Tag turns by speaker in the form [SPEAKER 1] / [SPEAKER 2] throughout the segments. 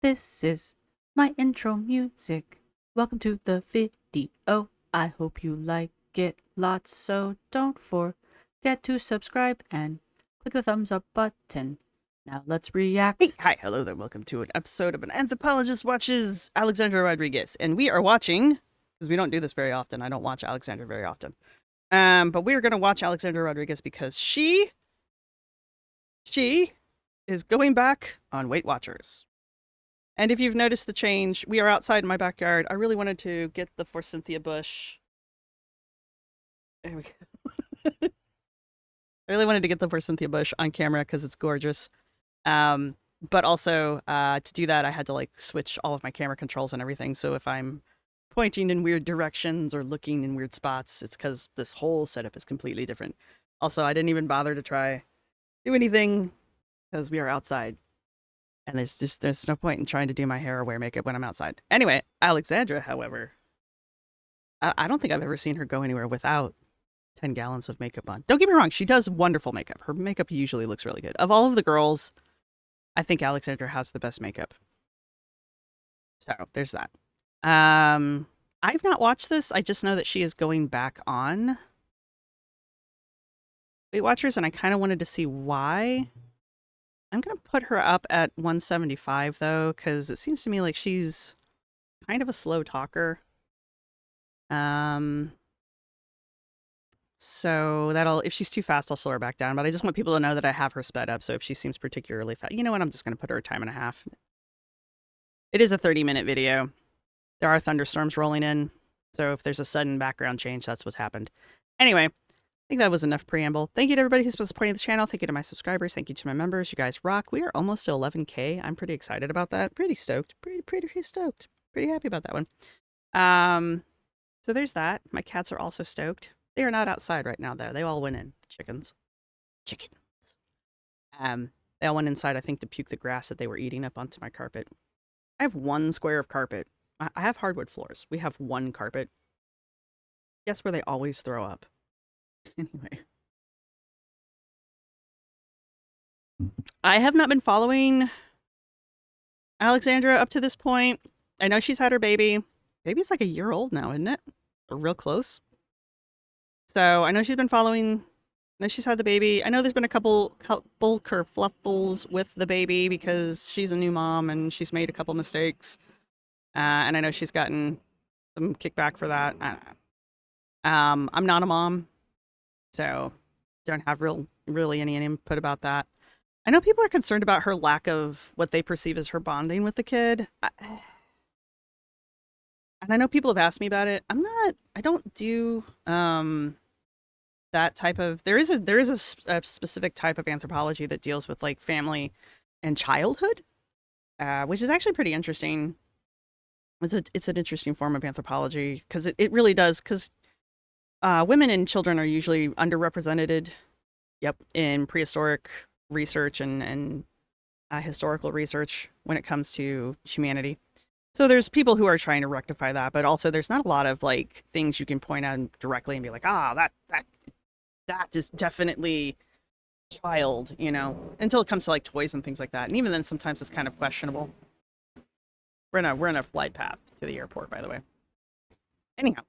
[SPEAKER 1] This is my intro music. Welcome to the video. I hope you like it lots, so don't forget to subscribe and click the thumbs up button. Now let's
[SPEAKER 2] Hey,
[SPEAKER 1] react.
[SPEAKER 2] hi, hello there. Welcome to an episode of An Anthropologist Watches Alexandra Rodriguez. And we are watching, because we don't do this very often. I don't watch Alexandra very often. But we are going to watch Alexandra Rodriguez because she is going back on Weight Watchers. And if you've noticed the change, we are outside in my backyard. I really wanted to get the forsythia bush. There we go. I really wanted to get the forsythia bush on camera because it's gorgeous. But also, to do that, I had to like switch all of my camera controls and everything. So if I'm pointing in weird directions or looking in weird spots, it's because this whole setup is completely different. Also, I didn't even bother to try do anything because we are outside. And there's no point in trying to do my hair or wear makeup when I'm outside. Anyway, Alexandra, however, I don't think I've ever seen her go anywhere without 10 gallons of makeup on. Don't get me wrong, she does wonderful makeup. Her makeup usually looks really good. Of all of the girls, I think Alexandra has the best makeup. So there's that. I've not watched this. I just know that she is going back on Weight Watchers, and I kind of wanted to see why. I'm going to put her up at 175, though, because it seems to me like she's kind of a slow talker. So that'll, if she's too fast, I'll slow her back down. But I just want people to know that I have her sped up. So if she seems particularly fast, you know what? I'm just going to put her a time and a half. It is a 30-minute video. There are thunderstorms rolling in. So if there's a sudden background change, that's what's happened. Anyway, I think that was enough preamble. Thank you to everybody who's been supporting the channel. Thank you to my subscribers. Thank you to my members. You guys rock. We are almost to 11K. I'm pretty excited about that. Pretty stoked. Pretty stoked. Pretty happy about that one. So there's that. My cats are also stoked. They are not outside right now, though. They all went in. Chickens. They all went inside, I think, to puke the grass that they were eating up onto my carpet. I have one square of carpet. I have hardwood floors. We have one carpet. Guess where they always throw up? Anyway. I have not been following Alexandra up to this point. I know she's had her baby. Baby's like a year old now, isn't it? Or real close. So I know she's been following. I know she's had the baby. I know there's been a couple kerfluffles with the baby because she's a new mom and she's made a couple mistakes. And I know she's gotten some kickback for that. I'm not a mom, so don't have really any input about that. I know people are concerned about her lack of what they perceive as her bonding with the kid. And I know people have asked me about it. I don't do that type of, there is a specific type of anthropology that deals with like family and childhood, which is actually pretty interesting. It's an interesting form of anthropology because it really does, because women and children are usually underrepresented, in prehistoric research and historical research when it comes to humanity. So there's people who are trying to rectify that, but also there's not a lot of like things you can point out directly and be like, that is definitely child, until it comes to like toys and things like that. And even then, sometimes it's kind of questionable. We're in a flight path to the airport, by the way. Anyhow,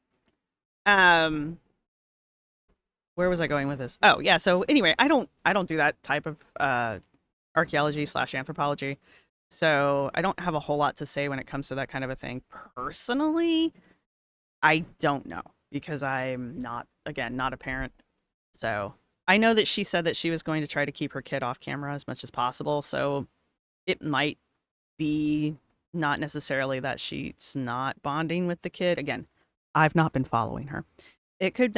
[SPEAKER 2] where was I going with this? Oh yeah. So anyway, I don't do that type of archaeology / anthropology. So I don't have a whole lot to say when it comes to that kind of a thing. Personally, I don't know because I'm not a parent. So I know that she said that she was going to try to keep her kid off camera as much as possible. So it might be not necessarily that she's not bonding with the kid. Again, I've not been following her. It could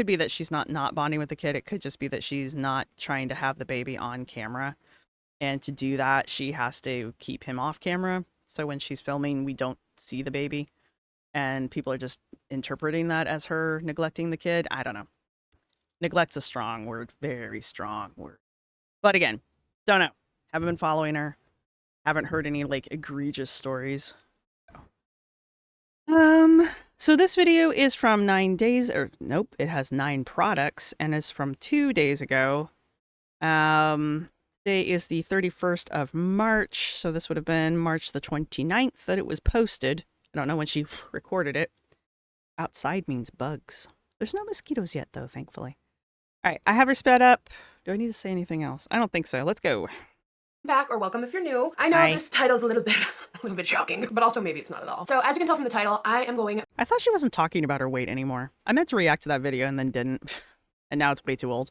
[SPEAKER 2] be that she's not bonding with the kid. It could just be that she's not trying to have the baby on camera. And to do that, she has to keep him off camera. So when she's filming, we don't see the baby. And people are just interpreting that as her neglecting the kid. I don't know. Neglect's a strong word. Very strong word. But again, don't know. Haven't been following her. Haven't heard any like egregious stories. So this video is from 9 days, or nope, it has 9 products and is from 2 days ago. Today is the 31st of March, so this would have been March the 29th that it was posted. I don't know when she recorded it. Outside means bugs. There's no mosquitoes yet, though, thankfully. All right, I have her sped up. Do I need to say anything else? I don't think so. Let's go.
[SPEAKER 3] Back, or welcome if you're new. I know
[SPEAKER 2] Hi.
[SPEAKER 3] this title's a little bit shocking, but also maybe it's not at all. So as you can tell from the title, I am going
[SPEAKER 2] I thought she wasn't talking about her weight anymore. I meant to react to that video and then didn't. And now it's way too old.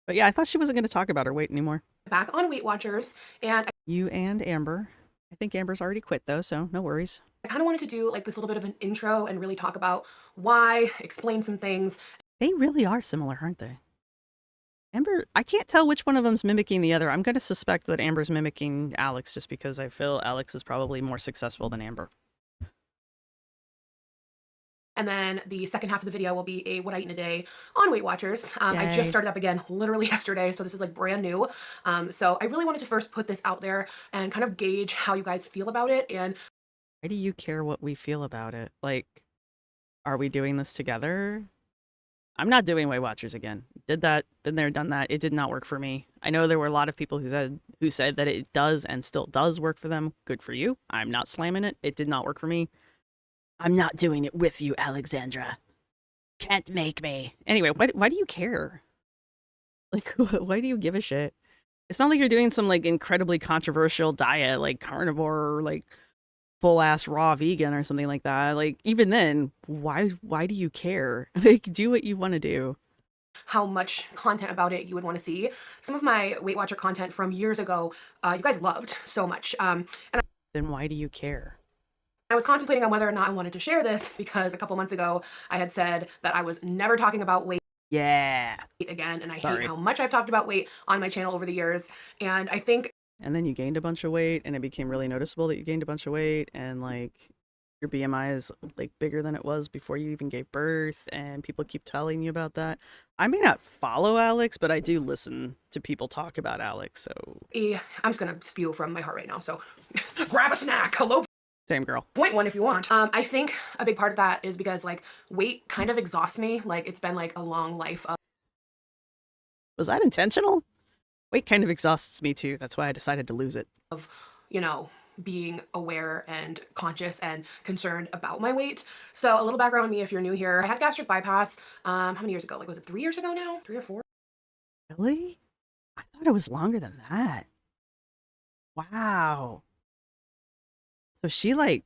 [SPEAKER 2] But yeah, I thought she wasn't going to talk about her weight anymore.
[SPEAKER 3] back on Weight Watchers, and
[SPEAKER 2] You and Amber. I think Amber's already quit, though, so no worries.
[SPEAKER 3] I kind of wanted to do like this little bit of an intro and really talk about why, explain some things.
[SPEAKER 2] They really are similar, aren't they? Amber, I can't tell which one of them's mimicking the other. I'm going to suspect that Amber's mimicking Alex just because I feel Alex is probably more successful than Amber.
[SPEAKER 3] And then the second half of the video will be a what I eat in a day on Weight Watchers. I
[SPEAKER 2] Yay.
[SPEAKER 3] just started up again literally yesterday, so this is like brand new. So I really wanted to first put this out there and kind of gauge how you guys feel about it. And
[SPEAKER 2] Why do you care what we feel about it? Like, are we doing this together? I'm not doing Weight Watchers again. Did that, been there, done that. It did not work for me. I know there were a lot of people who said that it does and still does work for them. Good for you. I'm not slamming it. It did not work for me. I'm not doing it with you, Alexandra. Can't make me. Anyway, why do you care? Like, why do you give a shit? It's not like you're doing some like incredibly controversial diet, like carnivore, or like full ass raw vegan or something like that. Like, even then, why do you care? Like, do what you want to do.
[SPEAKER 3] how much content about it you would want to see. Some of my Weight Watcher content from years ago, you guys loved so much.
[SPEAKER 2] Then why do you care?
[SPEAKER 3] I was contemplating on whether or not I wanted to share this because a couple months ago I had said that I was never talking about weight
[SPEAKER 2] Yeah.
[SPEAKER 3] again, and I
[SPEAKER 2] Sorry.
[SPEAKER 3] hate how much I've talked about weight on my channel over the years. And I think
[SPEAKER 2] And then you gained a bunch of weight, and it became really noticeable that you gained a bunch of weight, and like your BMI is like bigger than it was before you even gave birth, and people keep telling you about that. I may not follow Alex, but I do listen to people talk about Alex, so
[SPEAKER 3] I'm just gonna spew from my heart right now. So grab a snack. Hello.
[SPEAKER 2] same girl.
[SPEAKER 3] Point one if you want. I think a big part of that is because like weight kind of exhausts me. Like it's been like a long life
[SPEAKER 2] Was that intentional? Weight kind of exhausts me too. That's why I decided to lose it.
[SPEAKER 3] of, you know, being aware and conscious and concerned about my weight. So a little background on me if you're new here. I had gastric bypass, how many years ago? Like was it 3 years ago now? 3 or 4?
[SPEAKER 2] Really? I thought it was longer than that. Wow. So she like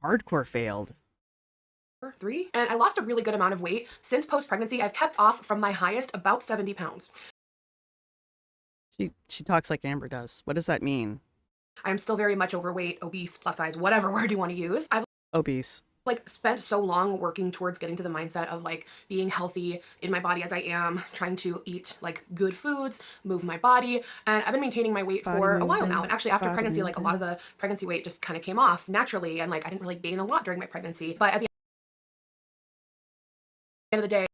[SPEAKER 2] hardcore failed.
[SPEAKER 3] 3? And I lost a really good amount of weight. Since post-pregnancy, I've kept off from my highest about 70 pounds.
[SPEAKER 2] She talks like Amber does. What does that mean?
[SPEAKER 3] I'm still very much overweight, obese, plus size, whatever word you want to use. I've
[SPEAKER 2] Obese.
[SPEAKER 3] like spent so long working towards getting to the mindset of like being healthy in my body as I am, trying to eat like good foods, move my body, and I've been maintaining my weight
[SPEAKER 2] Body
[SPEAKER 3] for a while
[SPEAKER 2] movement,
[SPEAKER 3] now. And actually after
[SPEAKER 2] body
[SPEAKER 3] pregnancy, like a lot of the pregnancy weight just kind of came off naturally, and like I didn't really gain a lot during my pregnancy. But at the end of the day,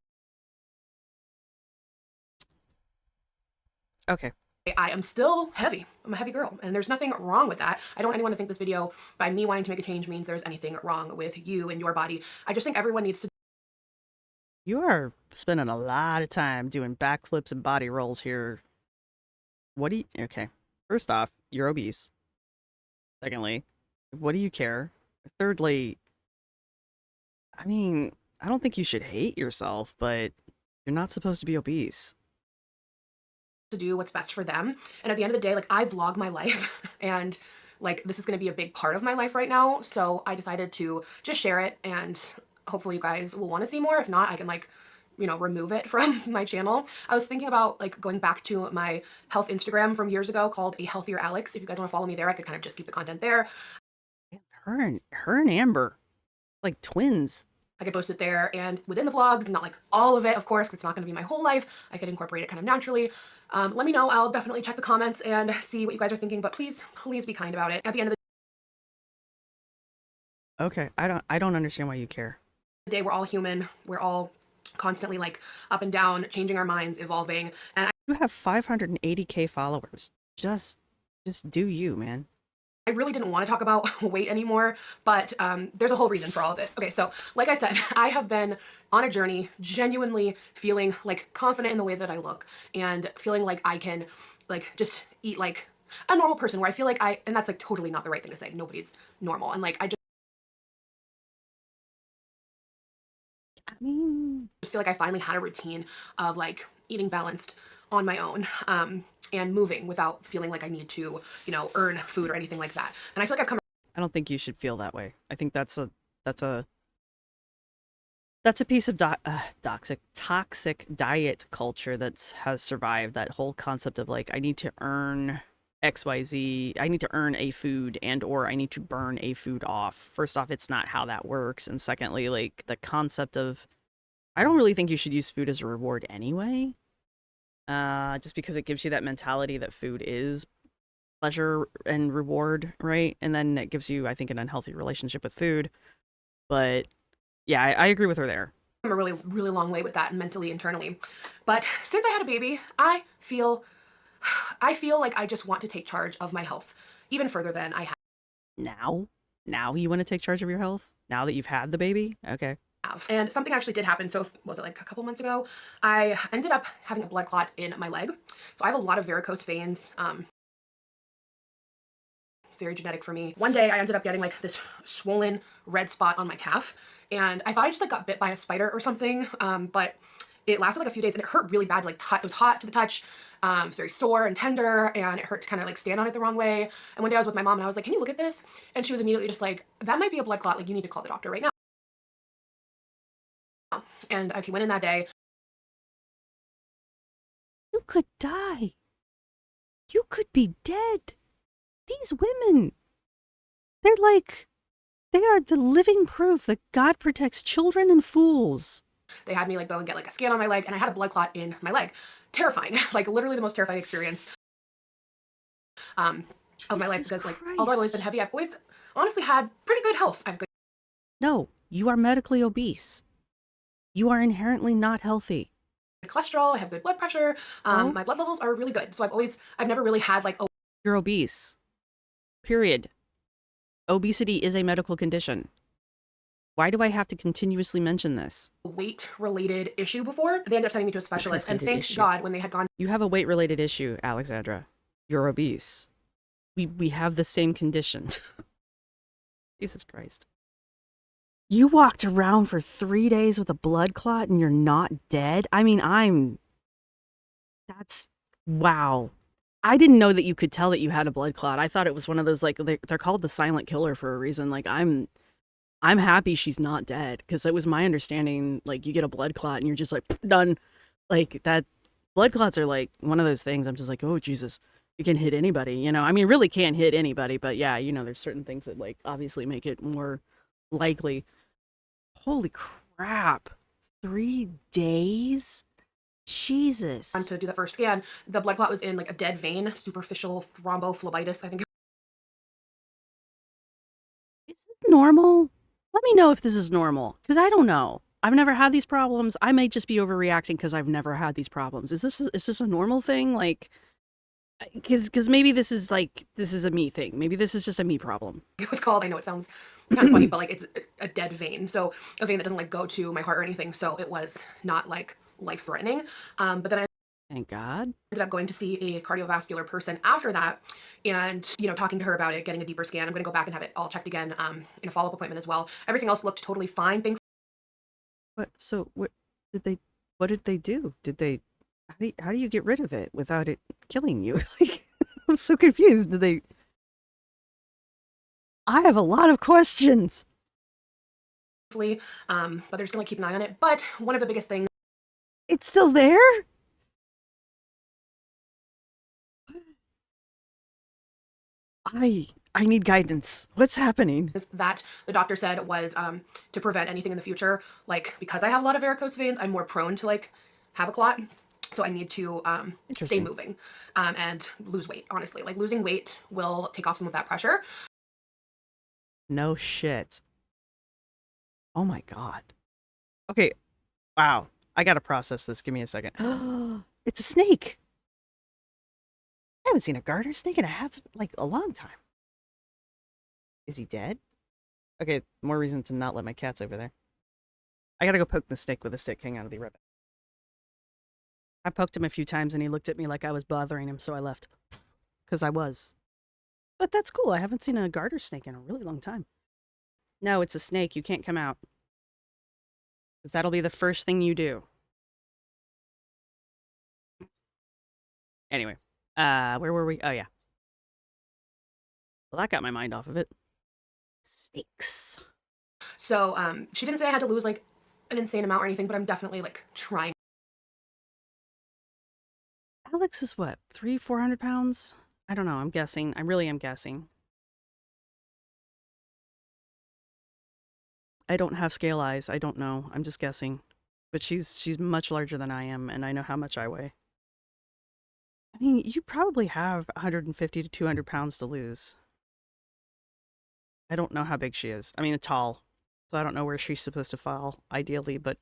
[SPEAKER 2] Okay.
[SPEAKER 3] I am still heavy. I'm a heavy girl, and there's nothing wrong with that. I don't want anyone to think this video, by me wanting to make a change, means there's anything wrong with you and your body. I just think everyone needs to
[SPEAKER 2] You are spending a lot of time doing backflips and body rolls here. What do you... Okay. First off, you're obese. Secondly, what do you care? Thirdly, I mean, I don't think you should hate yourself, but you're not supposed to be obese.
[SPEAKER 3] do what's best for them. And at the end of the day, like I vlog my life and like this is going to be a big part of my life right now. So I decided to just share it, and hopefully you guys will want to see more. If not, I can like, you know, remove it from my channel. I was thinking about like going back to my health Instagram from years ago called A Healthier Alex. If you guys want to follow me there, I could kind of just keep the content there.
[SPEAKER 2] Her and Amber, like twins.
[SPEAKER 3] I could post it there, and within the vlogs, not like all of it, of course, 'cause it's not going to be my whole life. I could incorporate it kind of naturally. Let me know. I'll definitely check the comments and see what you guys are thinking, but please be kind about it. At the end of
[SPEAKER 2] Okay, I don't understand why you care.
[SPEAKER 3] the day, we're all human. We're all constantly like up and down, changing our minds, evolving. And
[SPEAKER 2] You have 580K followers. Just do you, man.
[SPEAKER 3] I really didn't want to talk about weight anymore, but there's a whole reason for all of this. Okay, so like I said, I have been on a journey genuinely feeling like confident in the way that I look and feeling like I can like just eat like a normal person, where I feel like and that's like totally not the right thing to say. Nobody's normal. And like, I
[SPEAKER 2] I mean,
[SPEAKER 3] just feel like I finally had a routine of like eating balanced on my own, and moving without feeling like I need to, earn food or anything like that. And I feel like I've come
[SPEAKER 2] I don't think you should feel that way. I think that's a that's a piece of toxic diet culture that has survived. That whole concept of like, I need to earn XYZ, I need to earn a food and or I need to burn a food off. First off, it's not how that works. And secondly, like the concept of, I don't really think you should use food as a reward anyway. Just because it gives you that mentality that food is pleasure and reward, right? And then it gives you, I think, an unhealthy relationship with food. But yeah, I agree with her there.
[SPEAKER 3] a really, really long way with that mentally, internally. But since I had a baby, I feel like I just want to take charge of my health even further than I
[SPEAKER 2] Now you want to take charge of your health? Now that you've had the baby? Okay.
[SPEAKER 3] have. And something actually did happen. So was it like a couple months ago? I ended up having a blood clot in my leg. So I have a lot of varicose veins. Very genetic for me. One day I ended up getting like this swollen red spot on my calf, and I thought I just like got bit by a spider or something. But it lasted like a few days, and it hurt really bad. Like it was hot to the touch. It was very sore and tender, and it hurt to kind of like stand on it the wrong way. And one day I was with my mom, and I was like, "Can you look at this?" And she was immediately just like, "That might be a blood clot. Like, you need to call the doctor right now." And okay, went in that day.
[SPEAKER 2] You could die. You could be dead. These women, they are the living proof that God protects children and fools.
[SPEAKER 3] They had me like go and get like a scan on my leg, and I had a blood clot in my leg. Terrifying, like literally the most terrifying experience of my life, because like although I've always been heavy, I've always honestly had pretty good health. I have good
[SPEAKER 2] No, you are medically obese. You are inherently not healthy.
[SPEAKER 3] cholesterol, I have good blood pressure, my blood levels are really good. So I've never really had like
[SPEAKER 2] You're obese. Period. Obesity is a medical condition. Why do I have to continuously mention this?
[SPEAKER 3] a weight-related issue before. They ended up sending me to a specialist, and thank God when they had gone
[SPEAKER 2] You have a weight-related issue, Alexandra. You're obese. We have the same condition. Jesus Christ. You walked around for 3 days with a blood clot and you're not dead? I mean, that's... Wow. I didn't know that you could tell that you had a blood clot. I thought it was one of those, like, they're called the silent killer for a reason. Like, I'm happy she's not dead, because it was my understanding, like, you get a blood clot and you're just like, done. Like, that, blood clots are like one of those things. I'm just like, oh, Jesus, it can hit anybody, you know? I mean, really can't hit anybody, but yeah, you know, there's certain things that, like, obviously make it more likely. Holy crap. 3 days? Jesus.
[SPEAKER 3] to do that first scan. The blood clot was in like a dead vein, superficial thrombophlebitis, I think.
[SPEAKER 2] Is this normal? Let me know if this is normal, because I don't know. I've never had these problems. I may just be overreacting because I've never had these problems. Is this a normal thing? Like, because maybe this is a me thing. Maybe this is just a me problem.
[SPEAKER 3] It was called, I know it sounds kind of funny, but like it's a dead vein. So a vein that doesn't like go to my heart or anything. So it was not like life-threatening. But then I
[SPEAKER 2] Thank God.
[SPEAKER 3] ended up going to see a cardiovascular person after that, and talking to her about it, getting a deeper scan. I'm going to go back and have it all checked again in a follow-up appointment as well. Everything else looked totally fine.
[SPEAKER 2] What? So what did they? What did they do? Did they? How do you get rid of it without it killing you? Like, I'm so confused. Did they? I have a lot of questions.
[SPEAKER 3] Thankfully, but they're just going to keep an eye on it. But one of the biggest things
[SPEAKER 2] It's still there? I need guidance. What's happening?
[SPEAKER 3] is that the doctor said was to prevent anything in the future. Like, because I have a lot of varicose veins, I'm more prone to like have a clot. So I need to stay
[SPEAKER 2] Interesting.
[SPEAKER 3] moving and lose weight. Honestly, like losing weight will take off some of that pressure.
[SPEAKER 2] No shit. Oh my God. Okay. Wow. I gotta process this. Give me a second. It's a snake. I haven't seen a garter snake in a long time. Is he dead? Okay, more reason to not let my cats over there. I gotta go poke the snake with a stick. Hang on, I'll be right back. I poked him a few times and he looked at me like I was bothering him, so I left. because I was. But that's cool. I haven't seen a garter snake in a really long time. No, it's a snake. You can't come out. Because that'll be the first thing you do. Anyway, where were we? Oh, yeah. Well, that got my mind off of it. Snakes.
[SPEAKER 3] So she didn't say I had to lose like an insane amount or anything, but I'm definitely like trying.
[SPEAKER 2] Alex is what, 400 pounds? I don't know. I'm guessing. I really am guessing. I don't have scale eyes. I don't know. I'm just guessing. But she's much larger than I am, and I know how much I weigh. I mean, you probably have 150 to 200 pounds to lose. I don't know how big she is. I mean, tall. So I don't know where she's supposed to fall, ideally, but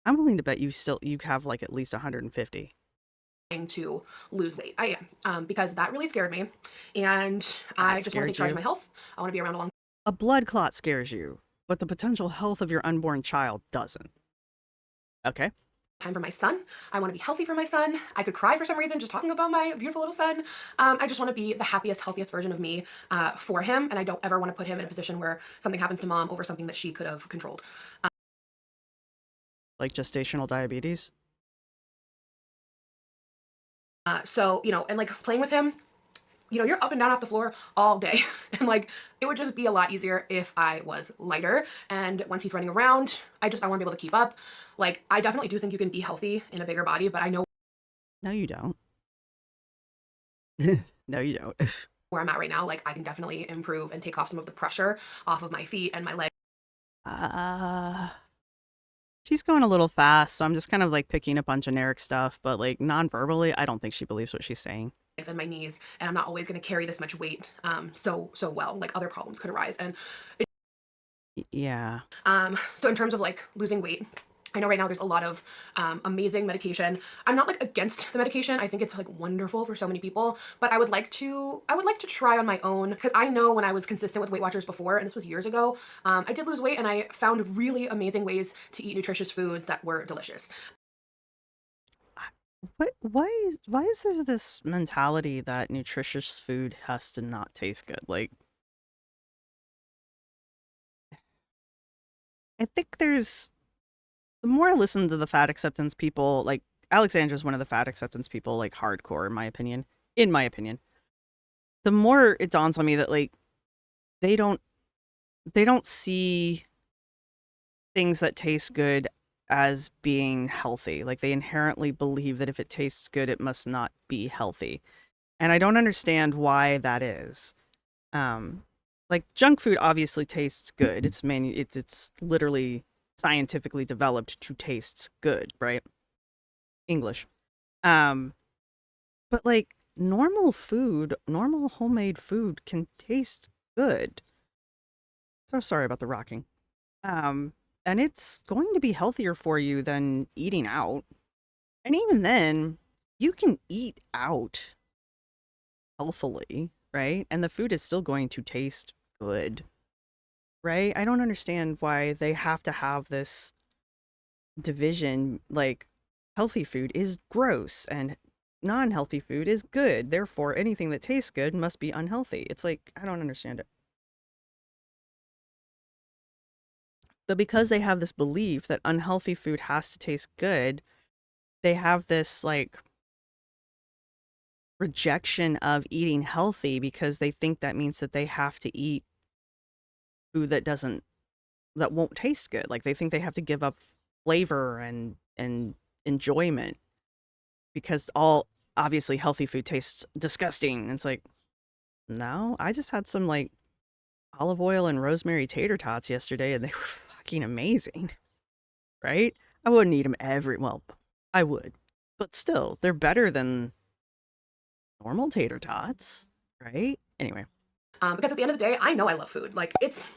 [SPEAKER 2] I'm willing to bet you have like at least 150.
[SPEAKER 3] To lose weight. I am because that really scared me, and I just want to take charge of my health. I want to be around a long
[SPEAKER 2] A blood clot scares you, but the potential health of your unborn child doesn't. Okay.
[SPEAKER 3] time for my son. I want to be healthy for my son. I could cry for some reason just talking about my beautiful little son. I just want to be the happiest, healthiest version of me for him, and I don't ever want to put him in a position where something happens to mom over something that she could have controlled.
[SPEAKER 2] Like gestational diabetes?
[SPEAKER 3] So, you know, and like playing with him, you know, you're up and down off the floor all day. And like, it would just be a lot easier if I was lighter. And once he's running around, I want to be able to keep up. Like, I definitely do think you can be healthy in a bigger body, but I know
[SPEAKER 2] No, you don't. No, you don't.
[SPEAKER 3] where I'm at right now. Like, I can definitely improve and take off some of the pressure off of my feet and my legs.
[SPEAKER 2] She's going a little fast, so I'm just kind of like picking up on generic stuff, but like non-verbally, I don't think she believes what she's saying.
[SPEAKER 3] And my knees, and I'm not always going to carry this much weight so well. Like, other problems could arise. And
[SPEAKER 2] yeah.
[SPEAKER 3] So in terms of like losing weight, I know right now there's a lot of amazing medication. I'm not like against the medication. I think it's like wonderful for so many people, but I would like to try on my own, because I know when I was consistent with Weight Watchers before, and this was years ago, I did lose weight and I found really amazing ways to eat nutritious foods that were delicious.
[SPEAKER 2] Why is there this mentality that nutritious food has to not taste good? Like, I think there's, the more I listen to the fat acceptance people, like Alexandra's one of the fat acceptance people, like hardcore in my opinion, the more it dawns on me that like they don't see things that taste good as being healthy. Like they inherently believe that if it tastes good, it must not be healthy. And I don't understand why that is. Like junk food obviously tastes good. It's literally scientifically developed to taste good, right? English. But like normal homemade food can taste good. So sorry about the rocking. And it's going to be healthier for you than eating out. And even then, you can eat out healthily, right? And the food is still going to taste good, right? I don't understand why they have to have this division, like healthy food is gross and non-healthy food is good. Therefore, anything that tastes good must be unhealthy. It's like, I don't understand it. But because they have this belief that unhealthy food has to taste good, they have this like rejection of eating healthy because they think that means that they have to eat food that won't taste good. Like they think they have to give up flavor and enjoyment because all obviously healthy food tastes disgusting. And it's like, no, I just had some like olive oil and rosemary tater tots yesterday and they were fucking amazing. Right? I wouldn't eat them well, I would. But still, they're better than normal tater tots, right? Anyway.
[SPEAKER 3] Because at the end of the day, I know I love food. Like, it's...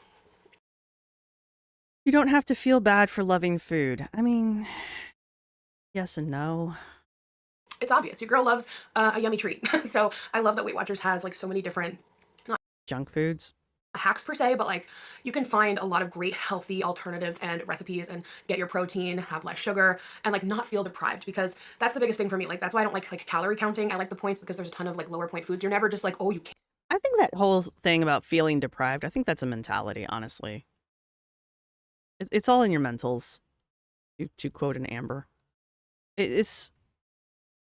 [SPEAKER 2] You don't have to feel bad for loving food. I mean, yes and no.
[SPEAKER 3] It's obvious. Your girl loves a yummy treat. So I love that Weight Watchers has like so many different...
[SPEAKER 2] Junk foods?
[SPEAKER 3] hacks per se, but like you can find a lot of great healthy alternatives and recipes and get your protein, have less sugar, and like not feel deprived, because that's the biggest thing for me. Like that's why I don't like calorie counting. I like the points because there's a ton of like lower point foods. You're never just like, oh, you can't.
[SPEAKER 2] I think that whole thing about feeling deprived, I think that's a mentality, honestly. It's all in your mentals, to quote an Amber. It's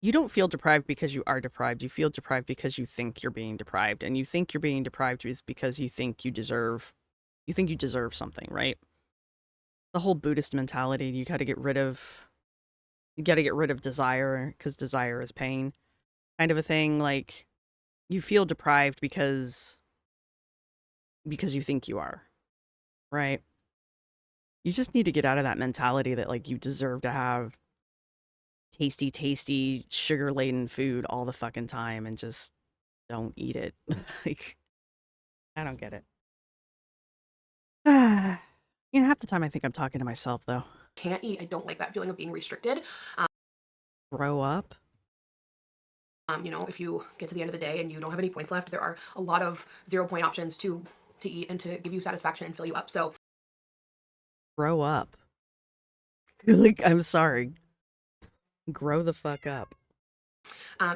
[SPEAKER 2] you don't feel deprived because you are deprived. You feel deprived because you think you're being deprived, and you think you're being deprived is because you think you deserve something, right? The whole Buddhist mentality, you got to get rid of desire because desire is pain, kind of a thing. Like you feel deprived because you think you are, right? You just need to get out of that mentality that like you deserve to have tasty, sugar-laden food all the fucking time and just don't eat it. Like, I don't get it. Half the time I think I'm talking to myself, though.
[SPEAKER 3] Can't eat. I don't like that feeling of being restricted.
[SPEAKER 2] Grow up?
[SPEAKER 3] If you get to the end of the day and you don't have any points left, there are a lot of 0 point options to eat and to give you satisfaction and fill you up. So
[SPEAKER 2] Grow up. Like, I'm sorry. Grow the fuck up.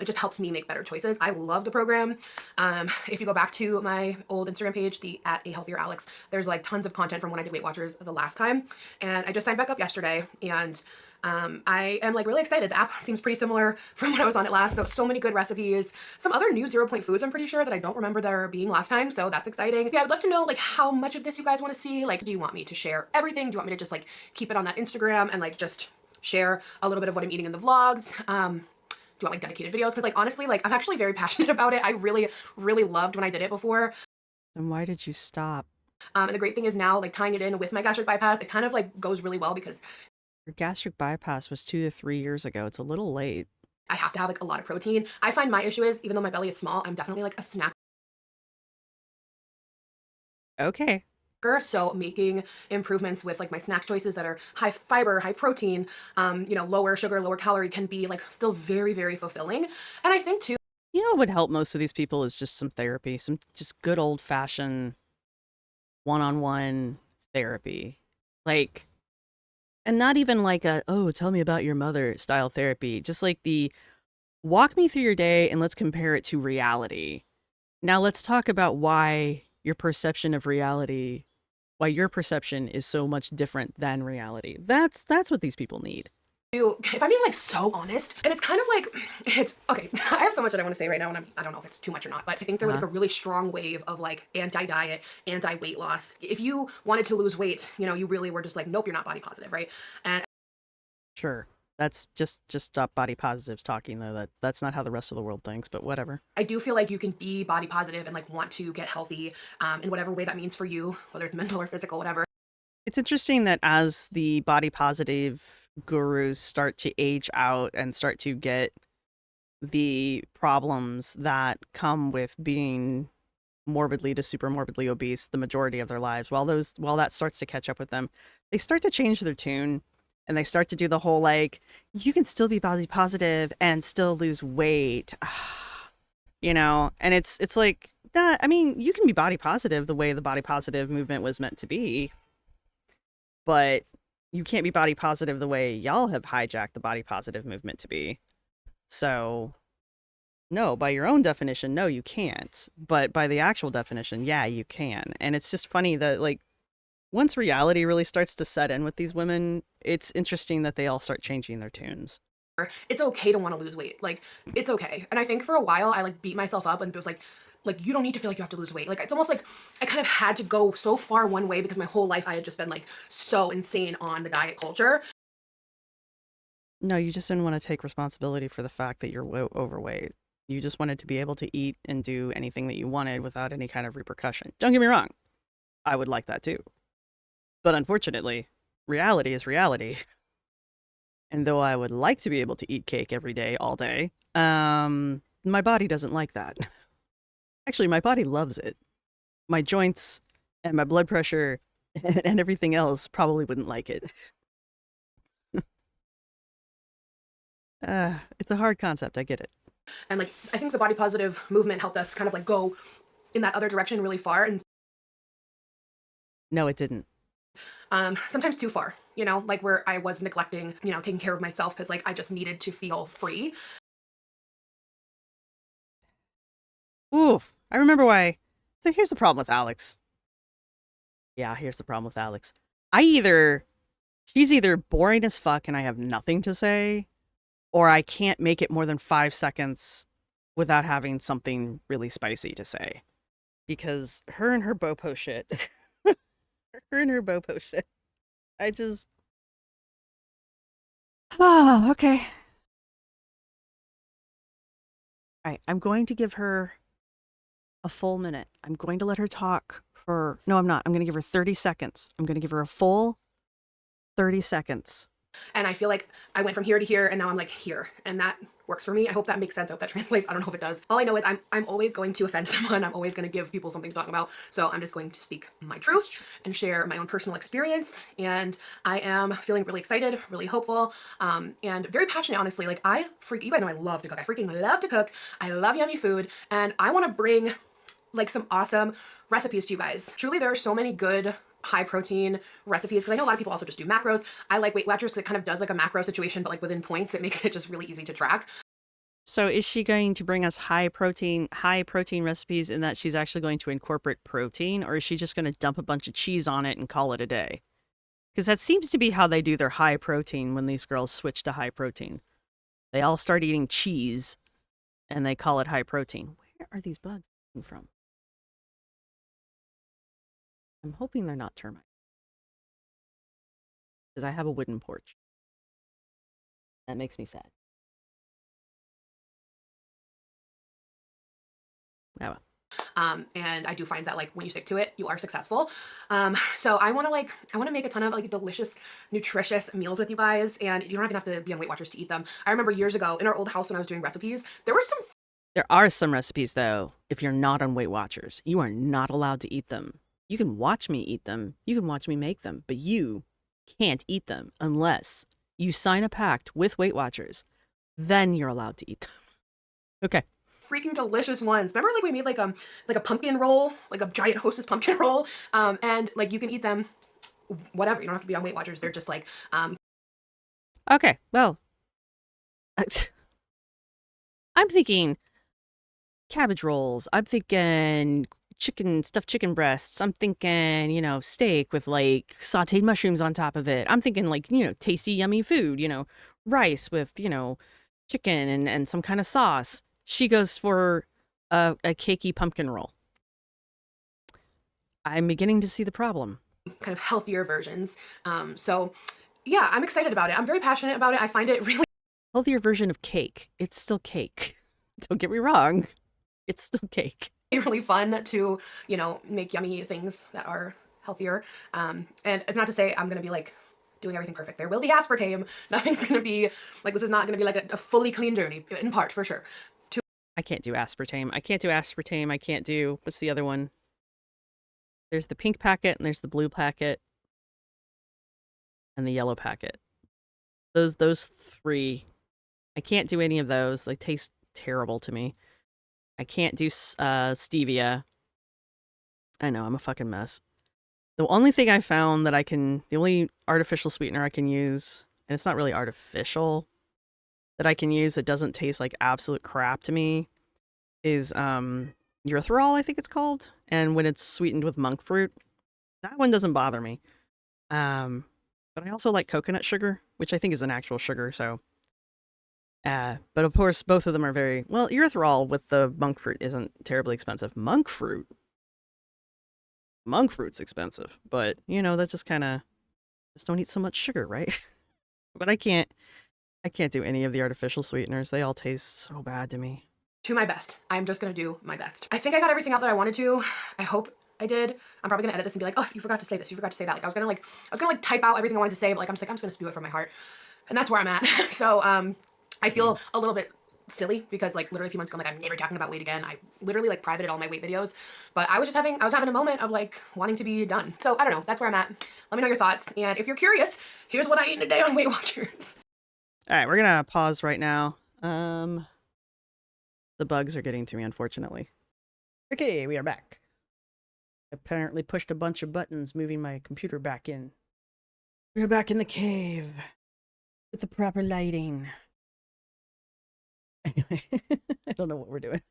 [SPEAKER 3] it just helps me make better choices. I love the program. If you go back to my old Instagram page, the @ahealthieralex, there's like tons of content from when I did Weight Watchers the last time. And I just signed back up yesterday, and I am like really excited. The app seems pretty similar from when I was on it last. So many good recipes, some other new 0 point foods I'm pretty sure that I don't remember there being last time. So that's exciting. Yeah, I would love to know like how much of this you guys want to see. Like, do you want me to share everything? Do you want me to just like keep it on that Instagram and like just share a little bit of what I'm eating in the vlogs? Do you want like dedicated videos? Because like honestly, like I'm actually very passionate about it. I really, really loved when I did it before.
[SPEAKER 2] Then why did you stop?
[SPEAKER 3] And the great thing is now, like tying it in with my gastric bypass, it kind of like goes really well because
[SPEAKER 2] Your gastric bypass was 2 to 3 years ago. It's a little late.
[SPEAKER 3] I have to have like a lot of protein. I find my issue is even though my belly is small, I'm definitely like a snacker.
[SPEAKER 2] Okay.
[SPEAKER 3] So making improvements with like my snack choices that are high fiber, high protein, lower sugar, lower calorie can be like still very, very fulfilling. And I think too,
[SPEAKER 2] You know what would help most of these people is just some therapy, some just good old fashioned one-on-one therapy. Like, and not even like a, oh, tell me about your mother style therapy. Just like the walk me through your day and let's compare it to reality. Now let's talk about why your perception is so much different than reality. That's what these people need.
[SPEAKER 3] if I'm being like so honest, and it's kind of like, it's okay. I have so much that I want to say right now, and I don't know if it's too much or not, but I think there was like a really strong wave of like anti-diet, anti-weight loss. If you wanted to lose weight, you really were just like, nope, you're not body positive, right? And
[SPEAKER 2] Sure. That's just stop body positives talking though. That's not how the rest of the world thinks, but whatever.
[SPEAKER 3] I do feel like you can be body positive and like want to get healthy in whatever way that means for you, whether it's mental or physical, whatever.
[SPEAKER 2] It's interesting that as the body positive gurus start to age out and start to get the problems that come with being morbidly to super morbidly obese the majority of their lives, while that starts to catch up with them, they start to change their tune and they start to do the whole like, you can still be body positive and still lose weight. And it's like that. I mean, you can be body positive the way the body positive movement was meant to be, but you can't be body positive the way y'all have hijacked the body positive movement to be. So no, by your own definition, no, you can't. But by the actual definition, yeah, you can. And it's just funny that, like, once reality really starts to set in with these women, it's interesting that they all start changing their tunes.
[SPEAKER 3] It's okay to want to lose weight. Like, it's okay. And I think for a while I like beat myself up and it was like you don't need to feel like you have to lose weight. Like, it's almost like I kind of had to go so far one way because my whole life I had just been like so insane on the diet culture.
[SPEAKER 2] No, you just didn't want to take responsibility for the fact that you're overweight. You just wanted to be able to eat and do anything that you wanted without any kind of repercussion. Don't get me wrong. I would like that too. But unfortunately, reality is reality. And though I would like to be able to eat cake every day, all day, my body doesn't like that. Actually, my body loves it. My joints and my blood pressure and everything else probably wouldn't like it. It's a hard concept. I get it.
[SPEAKER 3] And like, I think the body positive movement helped us kind of like go in that other direction really far. And
[SPEAKER 2] No, it didn't.
[SPEAKER 3] Sometimes too far, you know, like where I was neglecting, you know, taking care of myself because like I just needed to feel free.
[SPEAKER 2] Oof. I remember why. So here's the problem with Alex. Yeah, here's the problem with Alex. She's either boring as fuck and I have nothing to say, or I can't make it more than 5 seconds without having something really spicy to say. Because her and her Bopo shit. Her and her Bopo shit. I just. Ah, okay. All right, I'm going to give her a full minute. I'm going to let her talk for. No, I'm not. I'm going to give her 30 seconds. I'm going to give her a full 30 seconds.
[SPEAKER 3] And I feel like I went from here to here and now I'm like here. And that works for me. I hope that makes sense. I hope that translates. I don't know if it does. All I know is I'm always going to offend someone. I'm always going to give people something to talk about. So I'm just going to speak my truth and share my own personal experience. And I am feeling really excited, really hopeful, and very passionate, honestly. Like you guys know I love to cook. I freaking love to cook. I love yummy food. And I want to bring like some awesome recipes to you guys. Truly, there are so many good high protein recipes because I know a lot of people also just do macros. I like Weight Watchers because it kind of does like a macro situation, but like within points, it makes it just really easy to track.
[SPEAKER 2] So is she going to bring us high protein recipes in that she's actually going to incorporate protein, or is she just going to dump a bunch of cheese on it and call it a day? Because that seems to be how they do their high protein when these girls switch to high protein. They all start eating cheese and they call it high protein. Where are these bugs coming from? I'm hoping they're not termites. Because I have a wooden porch. That makes me sad. Oh well.
[SPEAKER 3] And I do find that like when you stick to it, you are successful. So I want to make a ton of like delicious, nutritious meals with you guys, and you don't even have to be on Weight Watchers to eat them. I remember years ago in our old house when I was doing recipes,
[SPEAKER 2] There are some recipes, though, if you're not on Weight Watchers. You are not allowed to eat them. You can watch me eat them. You can watch me make them, but you can't eat them unless you sign a pact with Weight Watchers. Then you're allowed to eat them. Okay.
[SPEAKER 3] freaking delicious ones. Remember like we made like a pumpkin roll, like a giant Hostess pumpkin roll, and like you can eat them whatever. You don't have to be on Weight Watchers. They're just like
[SPEAKER 2] Okay, well, I'm thinking cabbage rolls. I'm thinking stuffed chicken breasts. I'm thinking, steak with like sauteed mushrooms on top of it. I'm thinking like, tasty, yummy food, rice with, chicken and some kind of sauce. She goes for a cakey pumpkin roll. I'm beginning to see the problem.
[SPEAKER 3] kind of healthier versions. So yeah, I'm excited about it. I'm very passionate about it. I find it really
[SPEAKER 2] Healthier version of cake. It's still cake. Don't get me wrong. It's still cake.
[SPEAKER 3] really fun to, make yummy things that are healthier. And it's not to say I'm going to be like doing everything perfect. There will be aspartame. Nothing's going to be like, this is not going to be like a fully clean journey in part for sure.
[SPEAKER 2] I can't do aspartame. I can't do, what's the other one? There's the pink packet and there's the blue packet and the yellow packet. Those three. I can't do any of those. They taste terrible to me. I can't do stevia. I know, I'm a fucking mess. The only thing I found the only artificial sweetener I can use, and it's not really artificial, that I can use that doesn't taste like absolute crap to me is erythritol, I think it's called. And when it's sweetened with monk fruit, that one doesn't bother me. But I also like coconut sugar, which I think is an actual sugar, so. But of course, both of them are erythritol with the monk fruit isn't terribly expensive. Monk fruit's expensive, but that's just kind of, just don't eat so much sugar, right? But I can't do any of the artificial sweeteners. They all taste so bad to me.
[SPEAKER 3] To my best. I'm just going to do my best. I think I got everything out that I wanted to. I hope I did. I'm probably gonna edit this and be like, oh, you forgot to say this, you forgot to say that. Like I was gonna type out everything I wanted to say, but like I'm just gonna spew it from my heart. And that's where I'm at. So I feel a little bit silly because like literally a few months ago, I'm never talking about weight again. I literally like privated all my weight videos. But I was having a moment of like wanting to be done. So I don't know, that's where I'm at. Let me know your thoughts. And if you're curious, here's what I ate today on Weight Watchers.
[SPEAKER 2] Alright, we're gonna pause right now. The bugs are getting to me, unfortunately. Okay, we are back. Apparently pushed a bunch of buttons, moving my computer back in. We're back in the cave with the proper lighting. Anyway, I don't know what we're doing.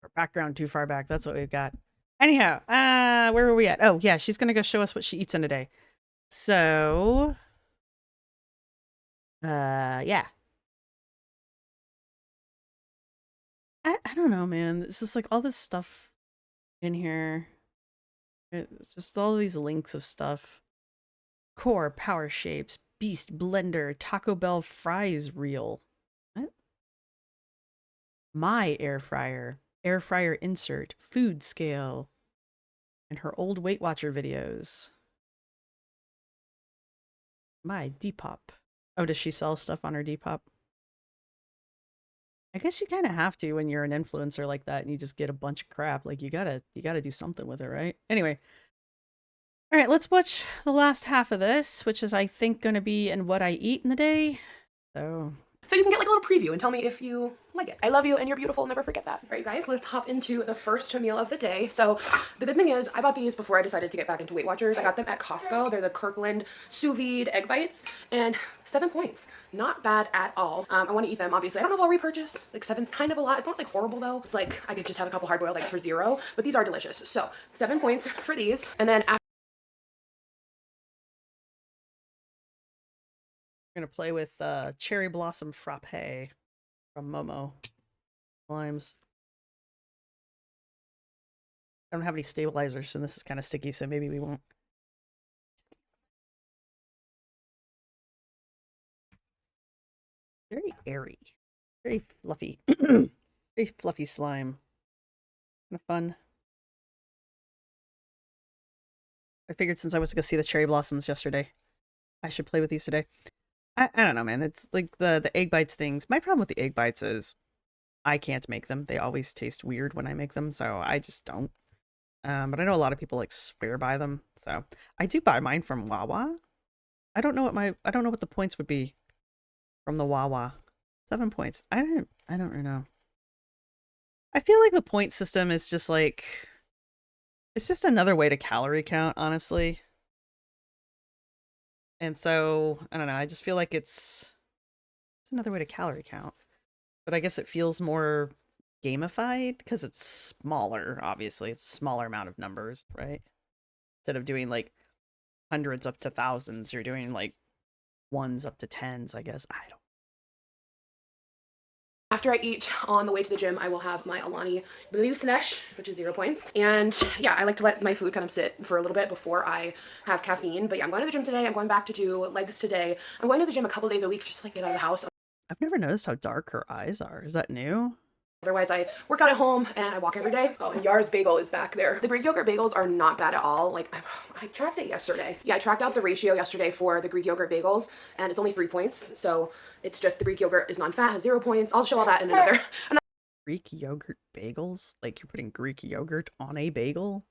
[SPEAKER 2] Our background too far back. That's what we've got. Anyhow, where were we at? Oh, yeah, she's gonna go show us what she eats in a day. So, yeah. I don't know, man. It's just like all this stuff in here. It's just all these links of stuff. Core, power shapes, beast, blender, Taco Bell fries reel. What? My air fryer insert, food scale, and her old Weight Watcher videos. My Depop. Oh, does she sell stuff on her Depop? I guess you kind of have to when you're an influencer like that and you just get a bunch of crap. Like you gotta do something with it, right? Anyway. All right, let's watch the last half of this, which is I think going to be in what I eat in the day.
[SPEAKER 3] So you can get like a little preview and tell me if you like it. I love you and you're beautiful. Never forget that. All right, you guys, let's hop into the first meal of the day. So the good thing is I bought these before I decided to get back into Weight Watchers. I got them at Costco. They're the Kirkland sous vide egg bites and 7 points. Not bad at all. I want to eat them, obviously. I don't know if I'll repurchase. Like 7's kind of a lot. It's not like horrible though. It's like I could just have a couple hard-boiled eggs for 0, but these are delicious. So 7 points for these. And then after
[SPEAKER 2] We're going to play with Cherry Blossom Frappe from Momo Slimes. I don't have any stabilizers, and this is kind of sticky, so maybe we won't. Very airy. Very fluffy. Very fluffy slime. Kind of fun. I figured since I was going to see the cherry blossoms yesterday, I should play with these today. I don't know, man. It's like the egg bites things. My problem with the egg bites is I can't make them. They always taste weird when I make them, so I just don't. But I know a lot of people like swear by them, so I do buy mine from Wawa. I don't know what the points would be from the Wawa. 7 points. I don't know. I feel like the point system is just like it's just another way to calorie count, honestly. And so, I don't know, I just feel like it's another way to calorie count. But I guess it feels more gamified because it's smaller, obviously. It's a smaller amount of numbers, right? Instead of doing like hundreds up to thousands, you're doing like ones up to tens, I guess. I don't.
[SPEAKER 3] After I eat on the way to the gym, I will have my Alani Blue Slush, which is 0 points. And yeah, I like to let my food kind of sit for a little bit before I have caffeine. But yeah, I'm going to the gym today. I'm going back to do legs today. I'm going to the gym a couple days a week just to like get out of the house.
[SPEAKER 2] I've never noticed how dark her eyes are. Is that new?
[SPEAKER 3] Otherwise, I work out at home and I walk every day. Oh, and Yar's Bagel is back there. The Greek yogurt bagels are not bad at all. Like, I tracked it yesterday. Yeah, I tracked out the ratio yesterday for the Greek yogurt bagels, and it's only 3 points. So it's just the Greek yogurt is non-fat, has 0 points. I'll show all that in another.
[SPEAKER 2] Greek yogurt bagels? Like you're putting Greek yogurt on a bagel?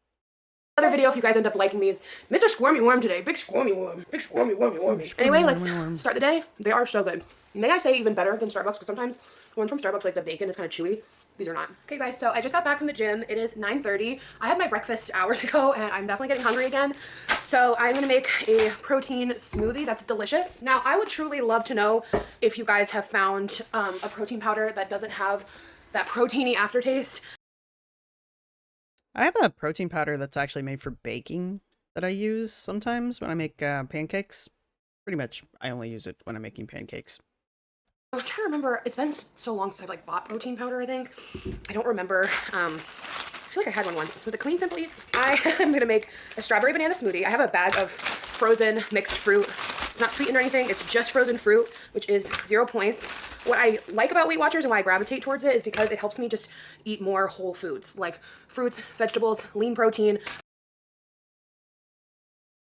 [SPEAKER 3] Another video if you guys end up liking these. Mr. Squirmy Worm today. Big Squirmy Worm. Big Squirmy Wormy Wormy. Anyway, let's start the day. They are so good. May I say even better than Starbucks, because sometimes the ones from Starbucks, like the bacon is kind of chewy. These are not. Okay guys, so I just got back from the gym. It is 9:30. I had my breakfast hours ago and I'm definitely getting hungry again. So I'm gonna make a protein smoothie that's delicious. Now I would truly love to know if you guys have found a protein powder that doesn't have that proteiny aftertaste.
[SPEAKER 2] I have a protein powder that's actually made for baking that I use sometimes when I make pancakes. Pretty much, I only use it when I'm making pancakes.
[SPEAKER 3] I'm trying to remember. It's been so long since I've like bought protein powder, I think. I don't remember. I feel like I had one once. Was it Clean Simple Eats? I am gonna make a strawberry banana smoothie. I have a bag of frozen mixed fruit. It's not sweetened or anything. It's just frozen fruit, which is 0 points. What I like about Weight Watchers and why I gravitate towards it is because it helps me just eat more whole foods, like fruits, vegetables, lean protein.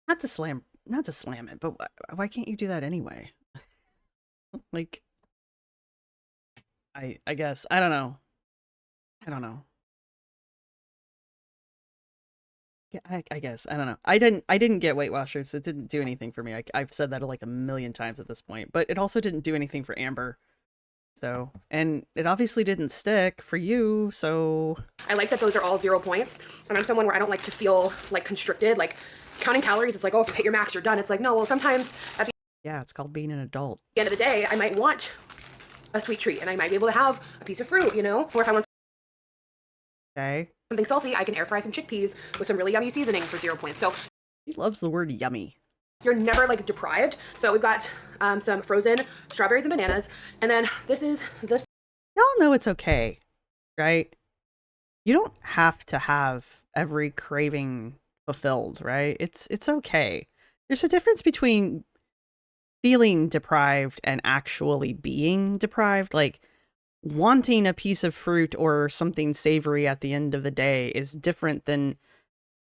[SPEAKER 2] Not to slam it, but why can't you do that anyway? Like, I guess I don't know. Yeah, I guess I don't know. I didn't get Weight Watchers. It didn't do anything for me. I've said that like a million times at this point, but it also didn't do anything for Amber. So, and it obviously didn't stick for you, so...
[SPEAKER 3] I like that those are all 0 points. And I'm someone where I don't like to feel like constricted. Like counting calories, it's like, oh, if you hit your max, you're done. It's like, no, well, sometimes at the
[SPEAKER 2] Yeah, it's called being an adult.
[SPEAKER 3] end of the day, I might want a sweet treat and I might be able to have a piece of fruit, you know? Or if I want
[SPEAKER 2] Okay.
[SPEAKER 3] something salty, I can air fry some chickpeas with some really yummy seasoning for 0 points. So
[SPEAKER 2] He loves the word yummy.
[SPEAKER 3] you're never like deprived. So we've got some frozen strawberries and bananas. And then this is the
[SPEAKER 2] Y'all know it's okay, right? You don't have to have every craving fulfilled, right? It's okay. There's a difference between feeling deprived and actually being deprived. Like, wanting a piece of fruit or something savory at the end of the day is different than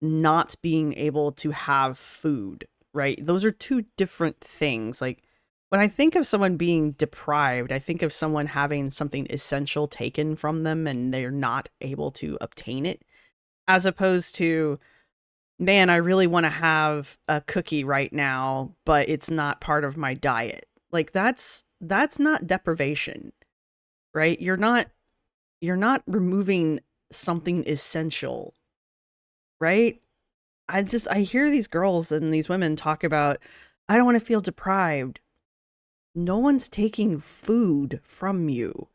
[SPEAKER 2] not being able to have food, right? Those are two different things. Like, when I think of someone being deprived, I think of someone having something essential taken from them and they're not able to obtain it, as opposed to, man, I really want to have a cookie right now, but it's not part of my diet. Like, that's not deprivation, right? You're not removing something essential, right? I hear these girls and these women talk about, I don't want to feel deprived. No one's taking food from you.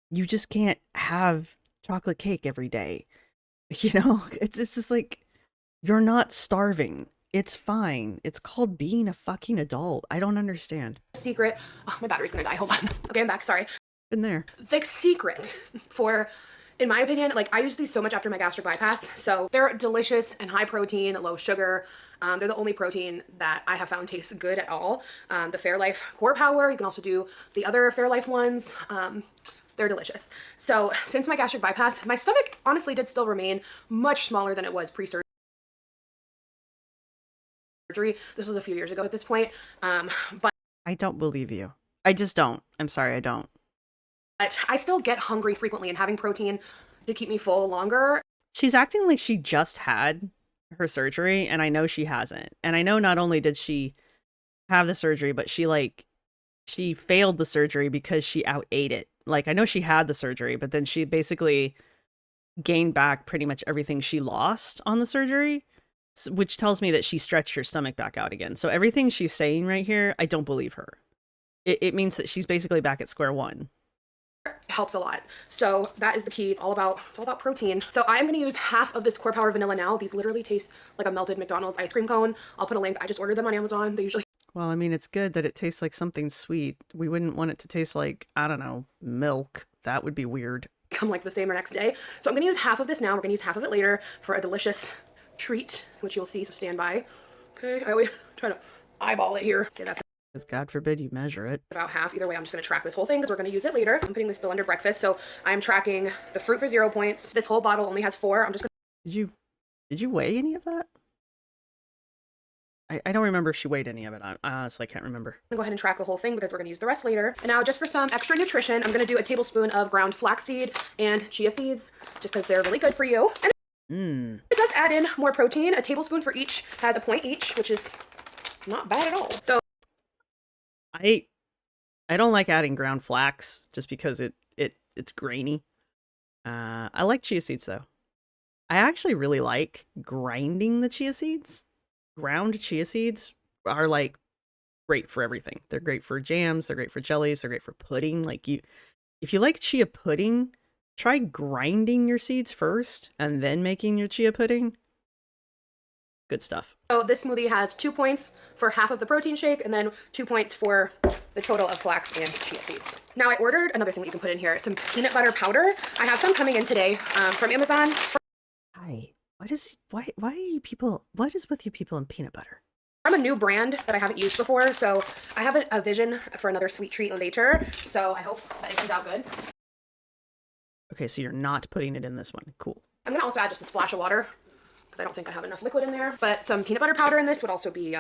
[SPEAKER 2] You just can't have chocolate cake every day. You know, it's just like, you're not starving. It's fine. It's called being a fucking adult. I don't understand.
[SPEAKER 3] secret. Oh, my battery's gonna die. Hold on. Okay, I'm back. Sorry.
[SPEAKER 2] Been there.
[SPEAKER 3] The secret for, in my opinion, like I use these so much after my gastric bypass. So they're delicious and high protein, low sugar. They're the only protein that I have found tastes good at all. The Fairlife Core Power, you can also do the other Fairlife ones. They're delicious. So since my gastric bypass, my stomach honestly did still remain much smaller than it was pre-surgery. This was a few years ago at this point. But
[SPEAKER 2] I don't believe you. I just don't. I'm sorry, I don't.
[SPEAKER 3] I still get hungry frequently, and having protein to keep me full longer.
[SPEAKER 2] She's acting like she just had her surgery, and I know she hasn't. And I know not only did she have the surgery, but she failed the surgery because she outate it. Like, I know she had the surgery, but then she basically gained back pretty much everything she lost on the surgery, which tells me that she stretched her stomach back out again. So everything she's saying right here, I don't believe her. It means that she's basically back at square one.
[SPEAKER 3] Helps a lot. So that is the key. It's all about protein. So I'm going to use half of this Core Power vanilla now. These literally taste like a melted McDonald's ice cream cone. I'll put a link. I just ordered them on Amazon. They usually
[SPEAKER 2] Well, I mean, it's good that it tastes like something sweet. We wouldn't want it to taste like, I don't know, milk. That would be weird.
[SPEAKER 3] come like the same or next day. So I'm going to use half of this now. We're going to use half of it later for a delicious treat, which you'll see. So stand by. Okay. I always try to eyeball it here. Okay, that's
[SPEAKER 2] Because God forbid you measure it.
[SPEAKER 3] about half. Either way, I'm just going to track this whole thing because we're going to use it later. I'm putting this still under breakfast. So I'm tracking the fruit for 0 points. This whole bottle only has 4. I'm just going
[SPEAKER 2] Did you weigh any of that? I don't remember if she weighed any of it. I honestly can't remember.
[SPEAKER 3] to go ahead and track the whole thing because we're going to use the rest later. And now just for some extra nutrition, I'm going to do a tablespoon of ground flaxseed and chia seeds just because they're really good for you. And it does add in more protein. A tablespoon for each has a point each, which is not bad at all. So
[SPEAKER 2] I don't like adding ground flax just because it's grainy. I like chia seeds though. I actually really like grinding the chia seeds. Ground chia seeds are like great for everything. They're great for jams, they're great for jellies, they're great for pudding. If you like chia pudding, try grinding your seeds first and then making your chia pudding. Good stuff.
[SPEAKER 3] So this smoothie has 2 points for half of the protein shake and then 2 points for the total of flax and chia seeds. Now I ordered another thing that you can put in here, some peanut butter powder. I have some coming in today from Amazon.
[SPEAKER 2] Hi. Why are you people, what is with you people in peanut butter?
[SPEAKER 3] From a new brand that I haven't used before, so I have a vision for another sweet treat later, so I hope that it comes out good.
[SPEAKER 2] Okay, so you're not putting it in this one. Cool.
[SPEAKER 3] I'm gonna also add just a splash of water because I don't think I have enough liquid in there, but some peanut butter powder in this would also be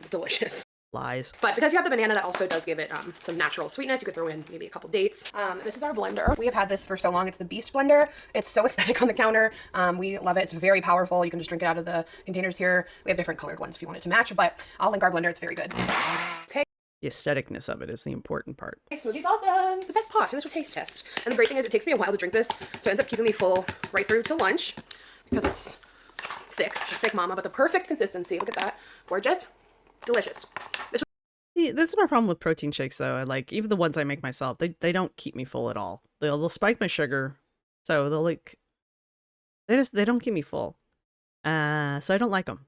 [SPEAKER 3] delicious.
[SPEAKER 2] Lies.
[SPEAKER 3] But because you have the banana, that also does give it some natural sweetness. You could throw in maybe a couple dates. This is our blender. We have had this for so long. It's the Beast blender. It's so aesthetic on the counter. We love it. It's very powerful. You can just drink it out of the containers here. We have different colored ones if you want it to match, but I'll link our blender. It's very good. Okay.
[SPEAKER 2] the aestheticness of it is the important part.
[SPEAKER 3] Okay, smoothie's all done. The best pot, initial taste test. And the great thing is it takes me a while to drink this, so it ends up keeping me full right through to lunch because it's thick. She's a thick mama, but the perfect consistency. Look at that. Gorgeous. Delicious.
[SPEAKER 2] See, that's my problem with protein shakes, though. I like, even the ones I make myself, they don't keep me full at all. They'll spike my sugar, so they'll like, they don't keep me full. So I don't like them.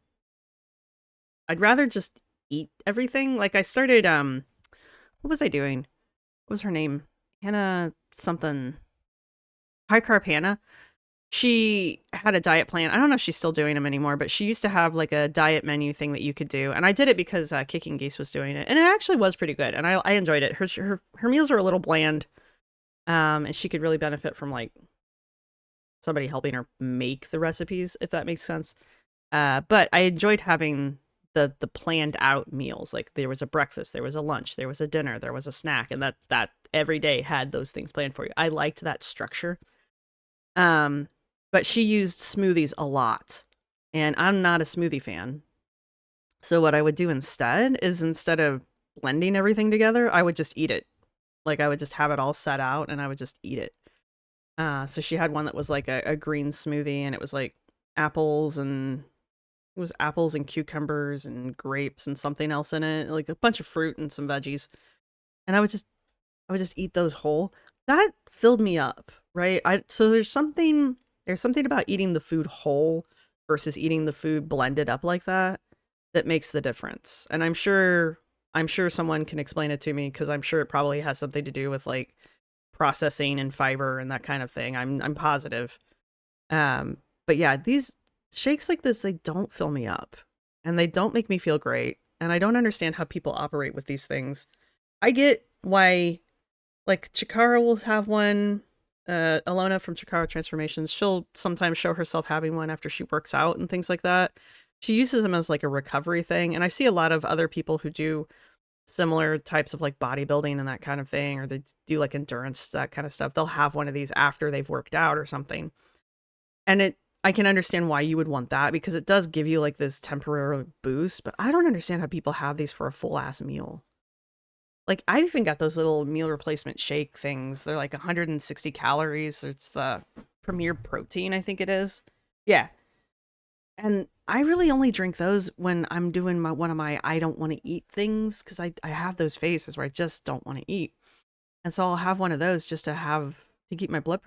[SPEAKER 2] I'd rather just eat everything. Like I started, what was I doing? What was her name? Hannah something. High Carb Hannah. She had a diet plan. I don't know if she's still doing them anymore, but she used to have like a diet menu thing that you could do. And I did it because Kicking Geese was doing it. And it actually was pretty good. And I enjoyed it. Her meals are a little bland. And she could really benefit from like somebody helping her make the recipes, if that makes sense. But I enjoyed having the planned out meals. Like there was a breakfast, there was a lunch, there was a dinner, there was a snack, and that every day had those things planned for you. I liked that structure. But she used smoothies a lot, and I'm not a smoothie fan. So what I would do instead is, instead of blending everything together, I would just eat it. Like I would just have it all set out and I would just eat it. So she had one that was like a green smoothie, and it was like apples and cucumbers and grapes and something else in it, like a bunch of fruit and some veggies. And I would just eat those whole. That filled me up, right? So there's something about eating the food whole versus eating the food blended up like that makes the difference. And I'm sure someone can explain it to me, because I'm sure it probably has something to do with like processing and fiber and that kind of thing. I'm positive. But yeah, these shakes like this, they don't fill me up and they don't make me feel great. And I don't understand how people operate with these things. I get why, like Chikara will have one. Alona from Chikara Transformations, she'll sometimes show herself having one after she works out and things like that. She uses them as like a recovery thing. And I see a lot of other people who do similar types of like bodybuilding and that kind of thing, or they do like endurance, that kind of stuff. They'll have one of these after they've worked out or something. And I can understand why you would want that, because it does give you like this temporary boost, but I don't understand how people have these for a full ass meal. Like, I've even got those little meal replacement shake things. They're like 160 calories. It's the Premier Protein, I think it is. Yeah. And I really only drink those when I'm doing one of my I don't want to eat things, because I have those phases where I just don't want to eat. And so I'll have one of those just to keep my blood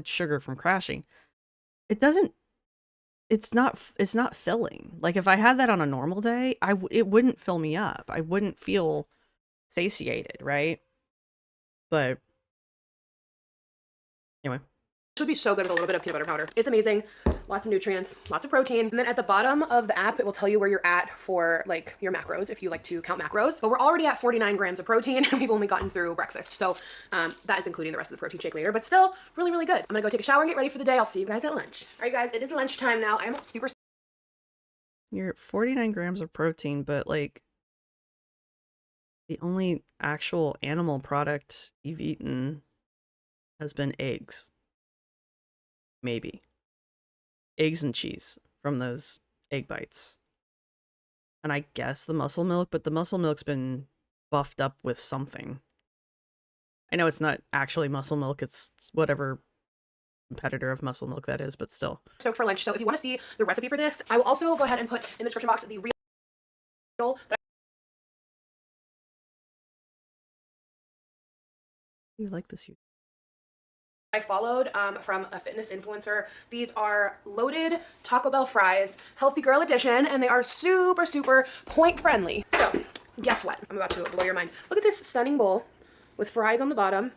[SPEAKER 2] sugar from crashing. It's not filling. Like if I had that on a normal day, it wouldn't fill me up. I wouldn't feel satiated, right? But anyway.
[SPEAKER 3] This would be so good with a little bit of peanut butter powder. It's amazing. Lots of nutrients, lots of protein. And then at the bottom of the app, it will tell you where you're at for like your macros, if you like to count macros. But we're already at 49 grams of protein and we've only gotten through breakfast. So that is including the rest of the protein shake later, but still really, really good. I'm gonna go take a shower and get ready for the day. I'll see you guys at lunch. All right, guys, it is lunchtime now. I'm super.
[SPEAKER 2] You're at 49 grams of protein, but like the only actual animal product you've eaten has been eggs. Maybe. Eggs and cheese from those egg bites. And I guess the muscle milk, but the muscle milk's been buffed up with something. I know it's not actually muscle milk, it's whatever competitor of muscle milk that is, but still.
[SPEAKER 3] Soaked for lunch. So if you want to see the recipe for this, I will also go ahead and put in the description box the reel that
[SPEAKER 2] You like this?
[SPEAKER 3] I followed from a fitness influencer. These are loaded Taco Bell fries, healthy girl edition, and they are super, super point friendly. So guess what? I'm about to blow your mind. Look at this stunning bowl with fries on the bottom.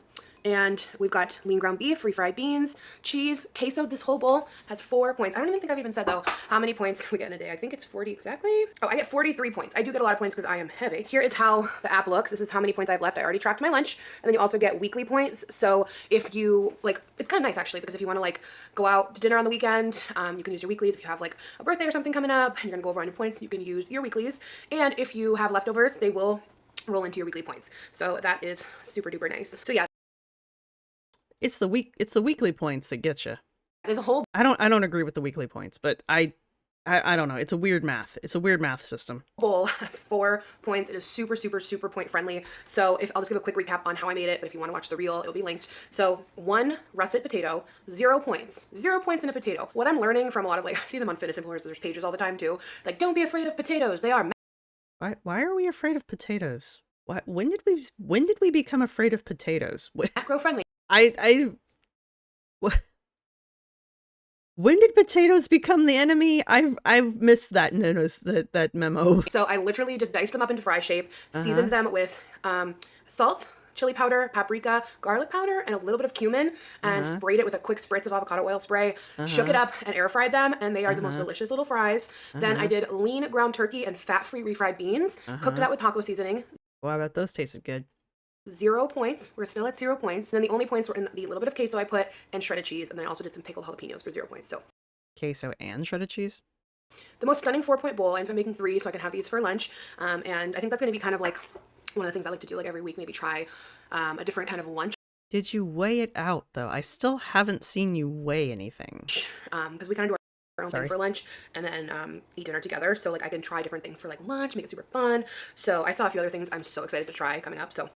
[SPEAKER 3] And we've got lean ground beef, refried beans, cheese, queso. This whole bowl has 4 points. I don't even think I've even said, though, how many points we get in a day. I think it's 40 exactly. Oh, I get 43 points. I do get a lot of points because I am heavy. Here is how the app looks. This is how many points I've left. I already tracked my lunch. And then you also get weekly points. So if you, like, it's kind of nice, actually, because if you want to, like, go out to dinner on the weekend, you can use your weeklies. If you have, like, a birthday or something coming up and you're going to go over on your points, you can use your weeklies. And if you have leftovers, they will roll into your weekly points. So that is super duper nice. So yeah.
[SPEAKER 2] It's the weekly points that get you.
[SPEAKER 3] There's a whole
[SPEAKER 2] I don't agree with the weekly points, but I I don't know. It's a weird math. It's a weird math system.
[SPEAKER 3] bowl has 4 points. It is super, super, super point friendly. So if I'll just give a quick recap on how I made it, but if you want to watch the reel, it'll be linked. So 1 russet potato, 0 points. 0 points in a potato. What I'm learning from a lot of, like, I see them on fitness influencers pages all the time too. Like, don't be afraid of potatoes. They are
[SPEAKER 2] Why are we afraid of potatoes? When did we become afraid of potatoes?
[SPEAKER 3] macro friendly.
[SPEAKER 2] What? When did potatoes become the enemy? I've missed that that memo.
[SPEAKER 3] So I literally just diced them up into fry shape, seasoned them with salt, chili powder, paprika, garlic powder, and a little bit of cumin, and sprayed it with a quick spritz of avocado oil spray, shook it up, and air fried them, and they are the most delicious little fries. Then I did lean ground turkey and fat-free refried beans, cooked that with taco seasoning.
[SPEAKER 2] Well, I bet those tasted good.
[SPEAKER 3] 0 points. We're still at 0 points. And then the only points were in the little bit of queso I put and shredded cheese, and then I also did some pickled jalapenos for 0 points. So
[SPEAKER 2] Queso and shredded cheese?
[SPEAKER 3] the most stunning 4-point bowl. I ended up making 3 so I can have these for lunch. And I think that's going to be kind of like one of the things I like to do, like every week, maybe try a different kind of lunch.
[SPEAKER 2] Did you weigh it out, though? I still haven't seen you weigh anything.
[SPEAKER 3] Because we kind of do our own thing for lunch and then eat dinner together. So like I can try different things for like lunch, make it super fun. So I saw a few other things I'm so excited to try coming up. So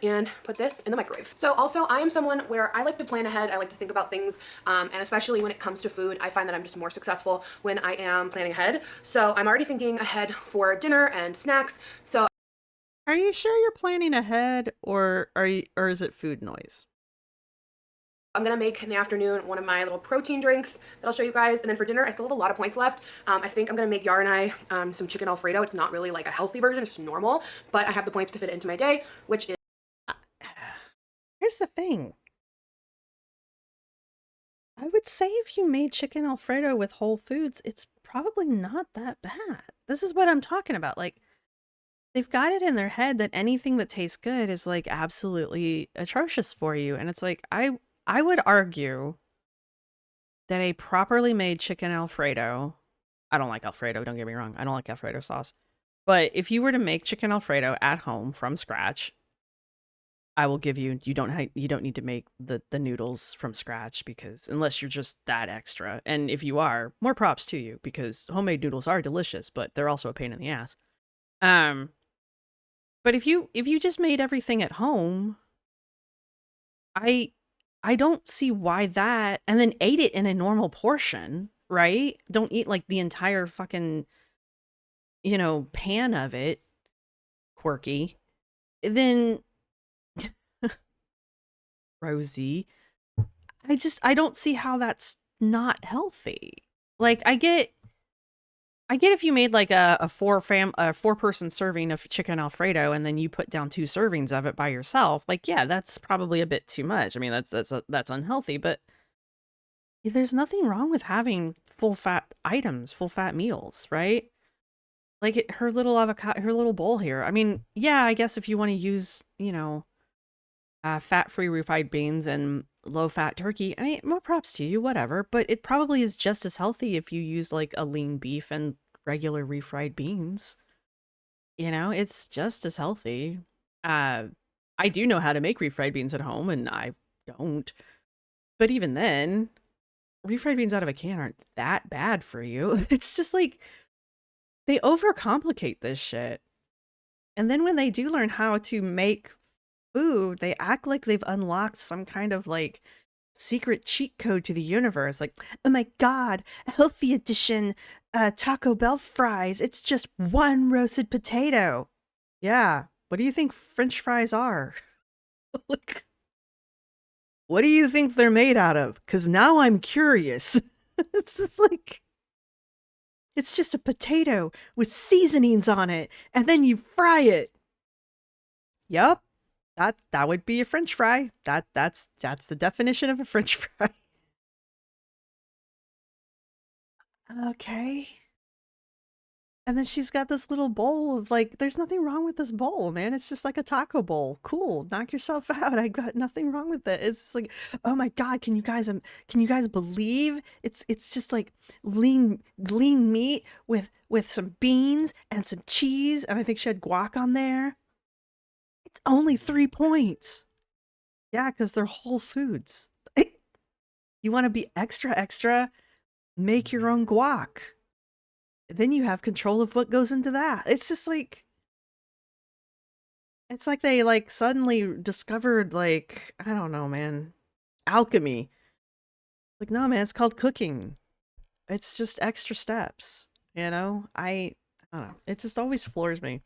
[SPEAKER 3] and put this in the microwave. So also I am someone where I like to plan ahead. I like to think about things. And especially when it comes to food, I find that I'm just more successful when I am planning ahead. So I'm already thinking ahead for dinner and snacks. So
[SPEAKER 2] Are you sure you're planning ahead, or is it food noise?
[SPEAKER 3] I'm gonna make in the afternoon one of my little protein drinks that I'll show you guys. And then for dinner, I still have a lot of points left. I think I'm gonna make Yara and I some chicken Alfredo. It's not really like a healthy version, it's just normal, but I have the points to fit it into my day, which is
[SPEAKER 2] Here's the thing. I would say if you made chicken Alfredo with Whole Foods, it's probably not that bad. This is what I'm talking about. Like, they've got it in their head that anything that tastes good is like absolutely atrocious for you. And it's like, I would argue that a properly made chicken Alfredo, I don't like Alfredo, don't get me wrong. I don't like Alfredo sauce. But if you were to make chicken Alfredo at home from scratch, I will give you, you don't need to make the noodles from scratch, because unless you're just that extra. And if you are, more props to you, because homemade noodles are delicious, but they're also a pain in the ass. But if you just made everything at home, I don't see why that, and then ate it in a normal portion, right? Don't eat like the entire fucking, pan of it, quirky. Then Rosie, I don't see how that's not healthy. Like, I get if you made like a 4-person serving of chicken Alfredo and then you put down 2 servings of it by yourself. Like, yeah, that's probably a bit too much. I mean, that's unhealthy, but there's nothing wrong with having full fat items, full fat meals, right? Like her little avocado, her little bowl here. I mean, yeah, I guess if you want to use, fat-free refried beans and low-fat turkey, I mean, more props to you, whatever. But it probably is just as healthy if you use like a lean beef and regular refried beans. It's just as healthy. I do know how to make refried beans at home, and I don't. But even then, refried beans out of a can aren't that bad for you. It's just like, they overcomplicate this shit. And then when they do learn how to make food, they act like they've unlocked some kind of like secret cheat code to the universe. Like, oh my god, healthy edition Taco Bell fries. It's just 1 roasted potato. Yeah. What do you think French fries are? Like, what do you think they're made out of? Because now I'm curious. It's like, it's just a potato with seasonings on it, and then you fry it. Yup. That would be a French fry. That's the definition of a French fry. Okay. And then she's got this little bowl of like, there's nothing wrong with this bowl, man. It's just like a taco bowl. Cool. Knock yourself out. I got nothing wrong with it. It's like, oh my god, can you guys believe it's just like lean meat with some beans and some cheese, and I think she had guac on there. It's only 3 points. Yeah, because they're Whole Foods. You want to be extra? Make your own guac. then you have control of what goes into that. It's just like, it's like they like suddenly discovered like, I don't know, man, alchemy. Like, no, man, it's called cooking. It's just extra steps, you know? I don't know. It just always floors me.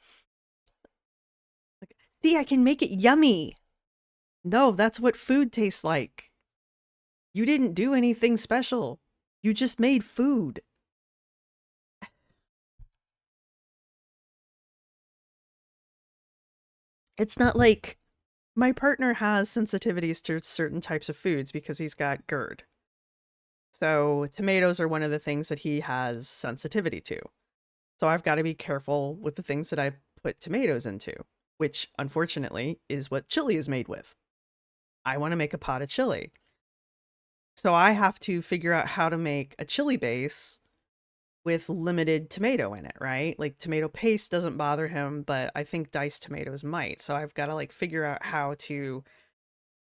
[SPEAKER 2] Like, see, I can make it yummy. No, that's what food tastes like. You didn't do anything special. You just made food. It's not like my partner has sensitivities to certain types of foods because he's got GERD. So tomatoes are one of the things that he has sensitivity to. So I've got to be careful with the things that I put tomatoes into, which unfortunately is what chili is made with. I want to make a pot of chili. So I have to figure out how to make a chili base with limited tomato in it, right? Like tomato paste doesn't bother him, but I think diced tomatoes might. So I've got to like figure out how to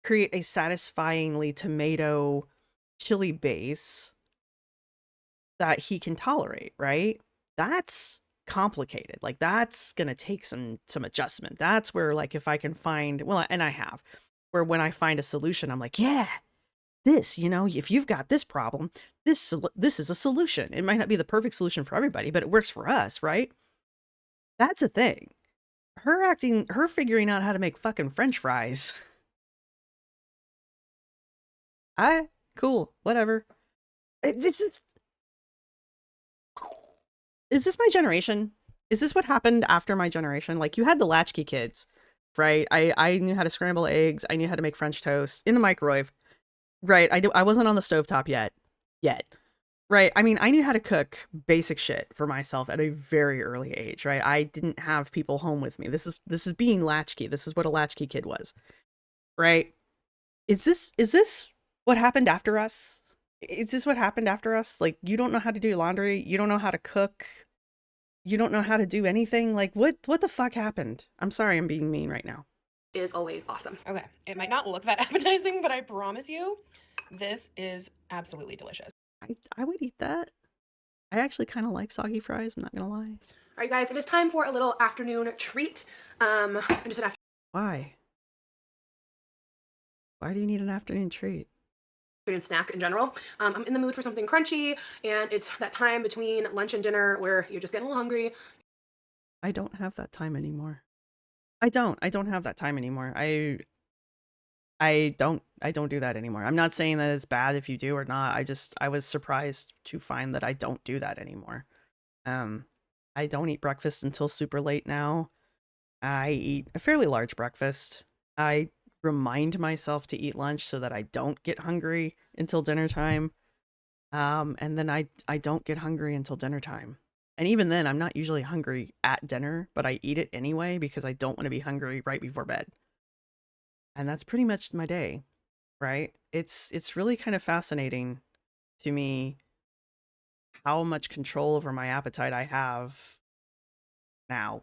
[SPEAKER 2] create a satisfyingly tomato chili base that he can tolerate, right? That's complicated. Like that's going to take some adjustment. That's where like if I can find, well, and I have, where when I find a solution, I'm like, yeah, this, you know, if you've got this problem, this is a solution. It might not be the perfect solution for everybody, but it works for us, right? That's a thing. Her figuring out how to make fucking French fries. Cool, whatever. This is this my generation? Is this what happened after my generation? Like you had the latchkey kids, right? I knew how to scramble eggs. I knew how to make French toast in the microwave. Right. I wasn't on the stovetop yet. Right. I mean, I knew how to cook basic shit for myself at a very early age, right? I didn't have people home with me. This is being latchkey. This is what a latchkey kid was. Right? Is this what happened after us? Is this what happened after us? Like you don't know how to do laundry, you don't know how to cook, you don't know how to do anything? Like what the fuck happened? I'm sorry I'm being mean right now.
[SPEAKER 3] Is always awesome.
[SPEAKER 4] Okay, it might not look that appetizing, but I promise you, this is absolutely delicious.
[SPEAKER 2] I would eat that. I actually kind of like soggy fries, I'm not gonna lie.
[SPEAKER 3] All right, guys, it is time for a little afternoon treat. Just an
[SPEAKER 2] Why? Why do you need an afternoon treat?
[SPEAKER 3] afternoon snack in general. I'm in the mood for something crunchy, and it's that time between lunch and dinner where you're just getting a little hungry.
[SPEAKER 2] I don't have that time anymore. I don't have that time anymore. I don't do that anymore. I'm not saying that it's bad if you do or not. I was surprised to find that I don't do that anymore. I don't eat breakfast until super late now. I eat a fairly large breakfast. I remind myself to eat lunch so that I don't get hungry until dinner time. And then I don't get hungry until dinner time. And even then, I'm not usually hungry at dinner, but I eat it anyway because I don't want to be hungry right before bed. And that's pretty much my day, right? It's really kind of fascinating to me how much control over my appetite I have now.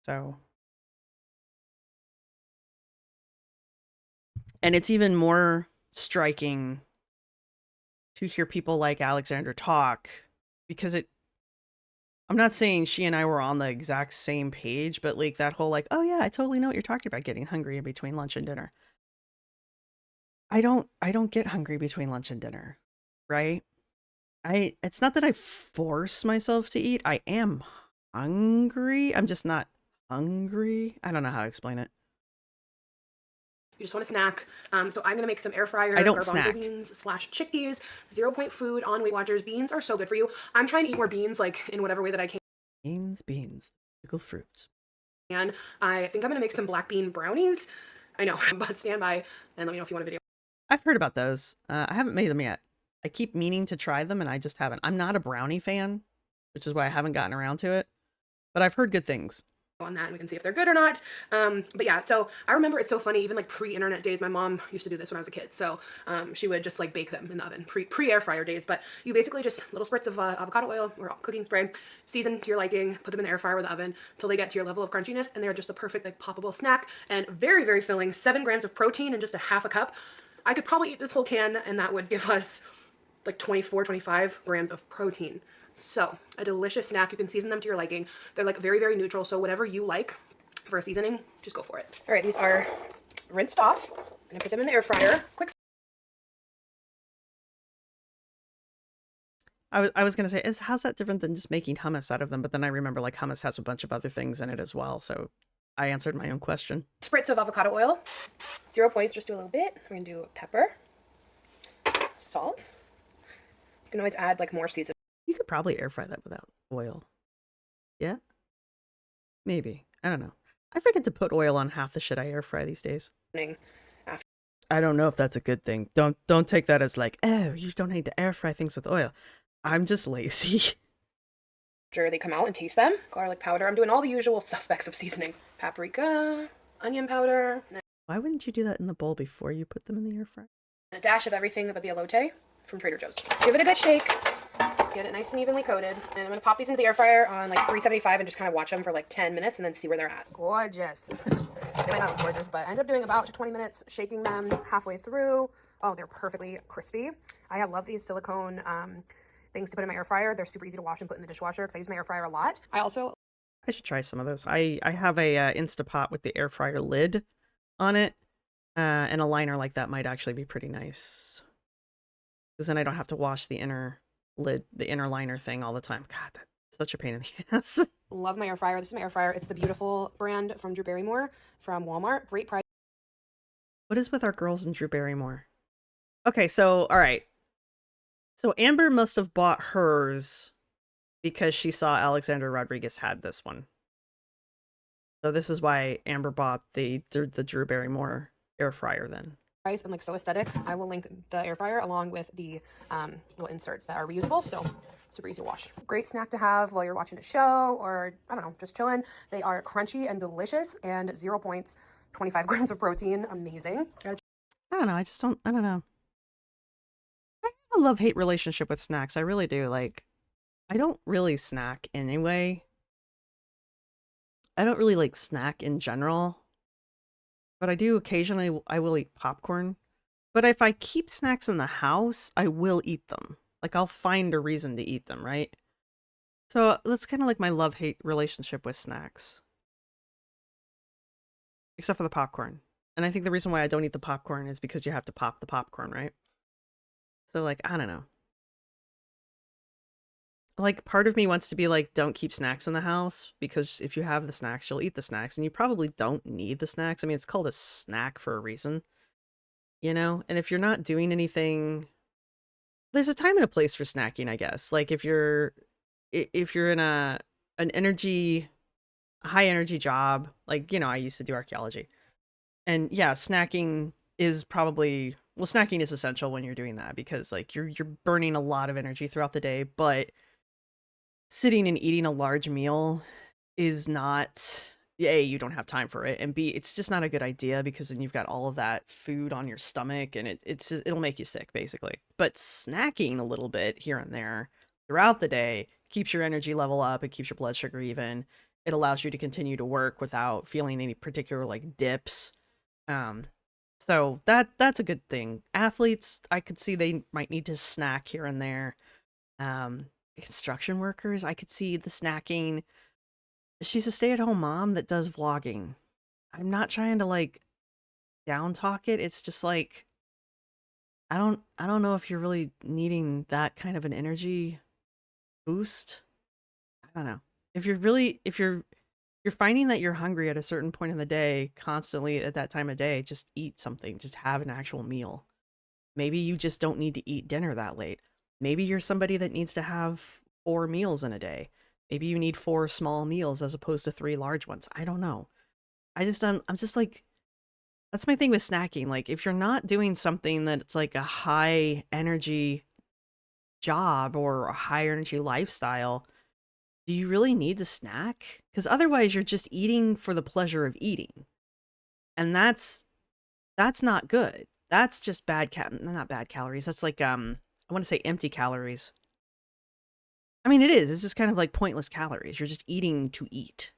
[SPEAKER 2] So, and it's even more striking to hear people like Alexandra talk because I'm not saying she and I were on the exact same page, but like that whole like, oh yeah, I totally know what you're talking about, getting hungry in between lunch and dinner. I don't get hungry between lunch and dinner, right? It's not that I force myself to eat. I am hungry. I'm just not hungry. I don't know how to explain it.
[SPEAKER 3] You just want a snack. So I'm gonna make some air fryer
[SPEAKER 2] I don't
[SPEAKER 3] garbanzo
[SPEAKER 2] snack.
[SPEAKER 3] beans / chickpeas. 0 point food on Weight Watchers. Beans are so good for you. I'm trying to eat more beans, like in whatever way that I can.
[SPEAKER 2] Beans, pickled fruit.
[SPEAKER 3] And I think I'm gonna make some black bean brownies. I know, but stand by and let me know if you want a video.
[SPEAKER 2] I've heard about those. I haven't made them yet. I keep meaning to try them and I just haven't. I'm not a brownie fan, which is why I haven't gotten around to it. But I've heard good things.
[SPEAKER 3] On that and we can see if they're good or not. But yeah, so I remember it's so funny, even like pre-internet days, my mom used to do this when I was a kid. So she would just like bake them in the oven, pre-air fryer days. But you basically just little spritz of avocado oil or cooking spray, season to your liking, put them in the air fryer or the oven until they get to your level of crunchiness, and they're just the perfect like poppable snack and very, very filling. 7 grams of protein and just a half a cup. I could probably eat this whole can and that would give us like 24, 25 grams of protein. So a delicious snack. You can season them to your liking. They're like very, very neutral. So whatever you like for a seasoning, just go for it. All right, these are rinsed off. I'm gonna put them in the air fryer. Quick.
[SPEAKER 2] I was gonna say, how's that different than just making hummus out of them? But then I remember like hummus has a bunch of other things in it as well. So I answered my own question.
[SPEAKER 3] Spritz of avocado oil. 0 points, just do a little bit. We're gonna do pepper, salt. You can always add like more seasoning.
[SPEAKER 2] You could probably air fry that without oil. Yeah? Maybe. I don't know. I forget to put oil on half the shit I air fry these days. I don't know if that's a good thing. Don't take that as like, oh, you don't need to air fry things with oil. I'm just lazy.
[SPEAKER 3] After they come out and taste them, garlic powder. I'm doing all the usual suspects of seasoning. Paprika, onion powder.
[SPEAKER 2] Why wouldn't you do that in the bowl before you put them in the air fryer?
[SPEAKER 3] A dash of everything but the elote from Trader Joe's. Give it a good shake. Get it nice and evenly coated. And I'm going to pop these into the air fryer on like 375 and just kind of watch them for like 10 minutes and then see where they're at. Gorgeous. They might not look gorgeous, but I ended up doing about 20 minutes, shaking them halfway through. Oh, they're perfectly crispy. I love these silicone things to put in my air fryer. They're super easy to wash and put in the dishwasher because I use my air fryer a lot.
[SPEAKER 2] I should try some of those. I have a Instapot with the air fryer lid on it, and a liner like that might actually be pretty nice. Because then I don't have to wash the inner lid, the inner liner thing all the time. God, that's such a pain in the ass.
[SPEAKER 3] Love my air fryer. This is my air fryer. It's the Beautiful brand from Drew Barrymore from Walmart. Great price.
[SPEAKER 2] What is with our girls and Drew Barrymore? Okay, so, all right. So Amber must have bought hers because she saw Alexandra Rodriguez had this one. So this is why Amber bought the Drew Barrymore air fryer then.
[SPEAKER 3] Price and like so aesthetic. I will link the air fryer along with the little inserts that are reusable. So super easy to wash. Great snack to have while you're watching a show or I don't know, just chilling. They are crunchy and delicious and 0 points, 25 grams of protein. Amazing.
[SPEAKER 2] I don't know. I don't know. I have a love-hate relationship with snacks. I really do. Like, I don't really snack anyway. I don't really like snack in general. But I do occasionally, I will eat popcorn. But if I keep snacks in the house, I will eat them. Like, I'll find a reason to eat them, right? So that's kind of like my love-hate relationship with snacks. Except for the popcorn. And I think the reason why I don't eat the popcorn is because you have to pop the popcorn, right? So, like, I don't know. Like, part of me wants to be like, don't keep snacks in the house, because if you have the snacks, you'll eat the snacks, and you probably don't need the snacks. I mean, it's called a snack for a reason, you know? And if you're not doing anything, there's a time and a place for snacking, I guess. Like, if you're in an high energy job, like, you know, I used to do archaeology. And yeah, snacking is probably, well, snacking is essential when you're doing that, because like you're burning a lot of energy throughout the day, but sitting and eating a large meal is not, A, you don't have time for it, and B, it's just not a good idea, because then you've got all of that food on your stomach, and it'll make you sick, basically. But snacking a little bit here and there throughout the day keeps your energy level up, it keeps your blood sugar even, it allows you to continue to work without feeling any particular like dips. So that's a good thing. Athletes, I could see they might need to snack here and there. Construction workers, I could see the snacking. She's a stay-at-home mom that does vlogging. I'm not trying to like down talk it. It's just like I don't know if you're really needing that kind of an energy boost. I don't know. If you're finding that you're hungry at a certain point in the day, constantly at that time of day, just eat something, just have an actual meal. Maybe you just don't need to eat dinner that late. Maybe you're somebody that needs to have 4 meals in a day. Maybe you need 4 small meals as opposed to 3 large ones. I don't know. I'm just like, that's my thing with snacking. Like, if you're not doing something that's like a high energy job or a high energy lifestyle, do you really need to snack? Because otherwise you're just eating for the pleasure of eating. And that's not good. That's just not bad calories. That's like, I want to say empty calories. I mean, it is. It's just kind of like pointless calories. You're just eating to eat,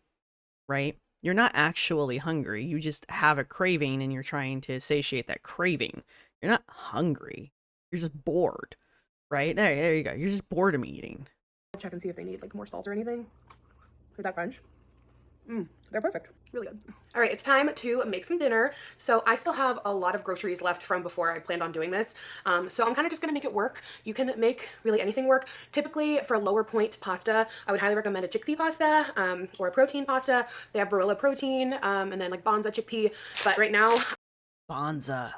[SPEAKER 2] right? You're not actually hungry. You just have a craving and you're trying to satiate that craving. You're not hungry. You're just bored. Right? There you go. You're just bored of me eating.
[SPEAKER 3] Check and see if they need like more salt or anything. Heard that crunch? They're perfect. Really good. All right, it's time to make some dinner. So I still have a lot of groceries left from before I planned on doing this. So I'm kind of just gonna make it work. You can make really anything work. Typically for lower point pasta, I would highly recommend a chickpea pasta or a protein pasta. They have Barilla protein and then like Bonza chickpea. But right now,
[SPEAKER 2] Bonza.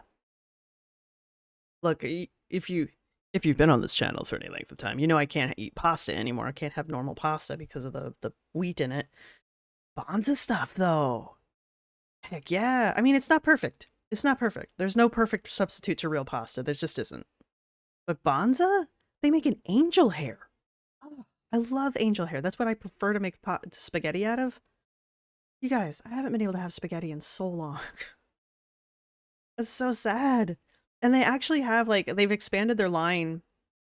[SPEAKER 2] Look, if you've been on this channel for any length of time, you know I can't eat pasta anymore. I can't have normal pasta because of the wheat in it. Bonza stuff, though. Heck yeah. I mean, it's not perfect. It's not perfect. There's no perfect substitute to real pasta. There just isn't. But Bonza? They make an angel hair. Oh, I love angel hair. That's what I prefer to make spaghetti out of. You guys, I haven't been able to have spaghetti in so long. That's so sad. And they actually have, like, they've expanded their line.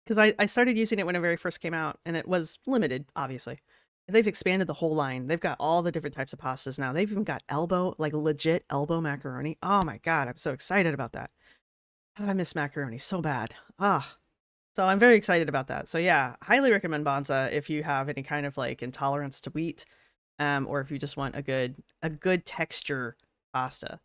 [SPEAKER 2] Because I started using it when it very first came out. And it was limited, obviously. They've expanded the whole line. They've got all the different types of pastas now. They've even got elbow, like legit elbow macaroni. Oh my God, I'm so excited about that. Oh, I miss macaroni so bad. Ah, so I'm very excited about that. So yeah, highly recommend Bonza if you have any kind of like intolerance to wheat, or if you just want a good texture pasta.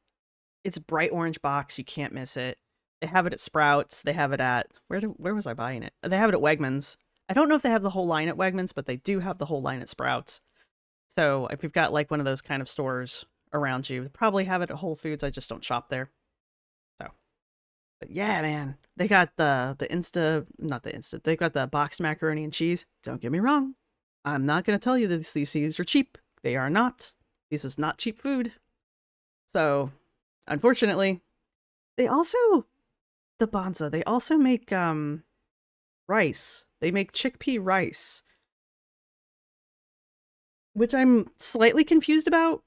[SPEAKER 2] It's a bright orange box. You can't miss it. They have it at Sprouts. They have it at where was I buying it? They have it at Wegmans. I don't know if they have the whole line at Wegmans, but they do have the whole line at Sprouts. So if you've got like one of those kind of stores around you, they probably have it at Whole Foods. I just don't shop there. So, but yeah, man, they got not the Insta, they've got the boxed macaroni and cheese. Don't get me wrong. I'm not going to tell you that these things are cheap. They are not. This is not cheap food. So, unfortunately, the Bonza, they also make, rice. They make chickpea rice, which I'm slightly confused about.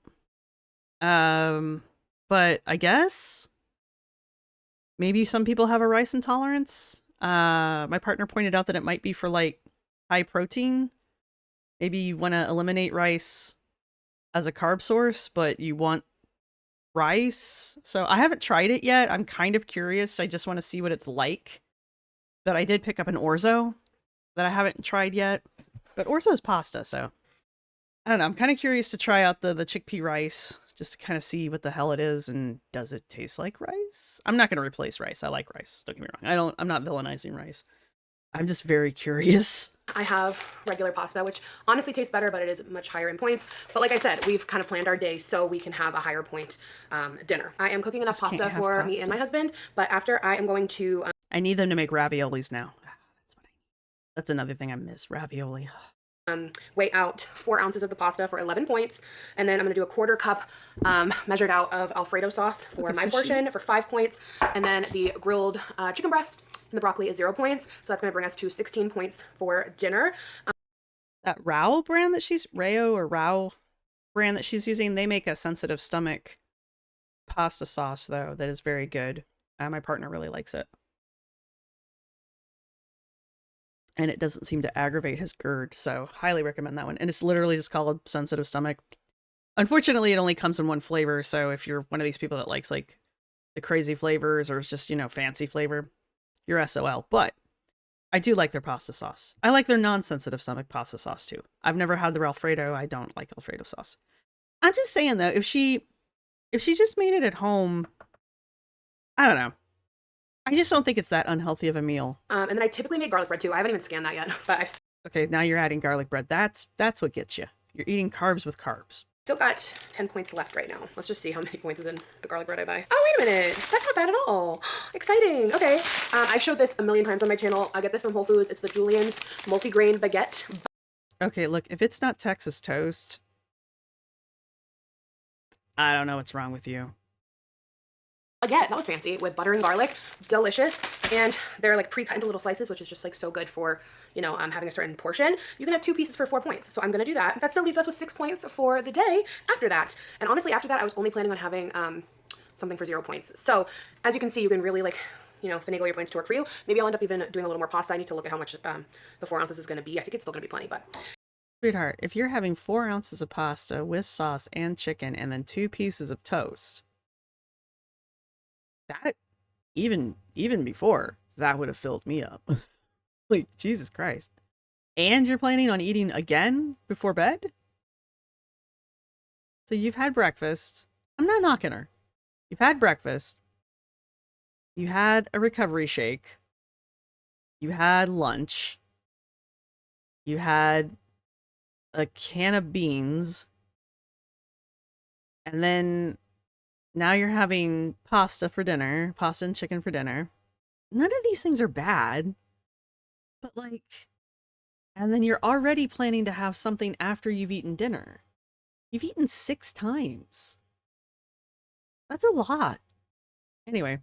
[SPEAKER 2] But I guess maybe some people have a rice intolerance. My partner pointed out that it might be for like high protein. Maybe you want to eliminate rice as a carb source, but you want rice. So I haven't tried it yet. I'm kind of curious. I just want to see what it's like. But I did pick up an orzo that I haven't tried yet. But orzo is pasta, so I don't know. I'm kind of curious to try out the chickpea rice just to kind of see what the hell it is and does it taste like rice? I'm not going to replace rice. I like rice. Don't get me wrong. I'm not villainizing rice. I'm just very curious.
[SPEAKER 3] I have regular pasta, which honestly tastes better, but it is much higher in points. But like I said, we've kind of planned our day so we can have a higher point dinner. I am cooking enough pasta for me and my husband, but after I am going to...
[SPEAKER 2] I need them to make raviolis now. That's what I need. That's another thing I miss, ravioli.
[SPEAKER 3] Weigh out 4 ounces of the pasta for 11 points, and then I'm going to do a quarter cup measured out of Alfredo sauce for my portion for 5 points, and then the grilled chicken breast and the broccoli is 0 points, so that's going to bring us to 16 points for dinner.
[SPEAKER 2] That Rao brand that she's Rao brand that she's using, they make a sensitive stomach pasta sauce though that is very good. My partner really likes it. And it doesn't seem to aggravate his GERD, so highly recommend that one. And it's literally just called sensitive stomach. Unfortunately, it only comes in one flavor, so if you're one of these people that likes like the crazy flavors or just, you know, fancy flavor, you're SOL. But I do like their pasta sauce. I like their non-sensitive stomach pasta sauce too. I've never had their Alfredo. I don't like Alfredo sauce. I'm just saying though, if she just made it at home, I don't know. I just don't think it's that unhealthy of a meal.
[SPEAKER 3] And then I typically make garlic bread too. I haven't even scanned that yet, but I've
[SPEAKER 2] Okay, now you're adding garlic bread. That's what gets you. You're eating carbs with carbs.
[SPEAKER 3] still got 10 points left right now. Let's just see how many points is in the garlic bread I buy. Oh, wait a minute. That's not bad at all. Exciting. Okay. I've showed this a million times on my channel. I get this from Whole Foods. It's the Julien's multigrain baguette.
[SPEAKER 2] Okay, look, if it's not Texas toast, I don't know what's wrong with you.
[SPEAKER 3] Baguette, that was fancy, with butter and garlic. Delicious. And they're like pre-cut into little slices, which is just like so good for, you know, having a certain portion. You can have 2 pieces for 4 points. So I'm going to do that. That still leaves us with 6 points for the day after that. And honestly, after that, I was only planning on having something for 0 points. So as you can see, you can really like, you know, finagle your points to work for you. Maybe I'll end up even doing a little more pasta. I need to look at how much the 4 ounces is going to be. I think it's still going to be plenty, but...
[SPEAKER 2] Sweetheart, if you're having 4 ounces of pasta with sauce and chicken and then 2 pieces of toast, that even before that would have filled me up. Like, Jesus Christ. And you're planning on eating again before bed? So you've had breakfast. I'm not knocking her. You've had breakfast. You had a recovery shake. You had lunch. You had a can of beans. And then now you're having pasta for dinner, pasta and chicken for dinner. None of these things are bad. But like, and then you're already planning to have something after you've eaten dinner. You've eaten 6 times. That's a lot. Anyway.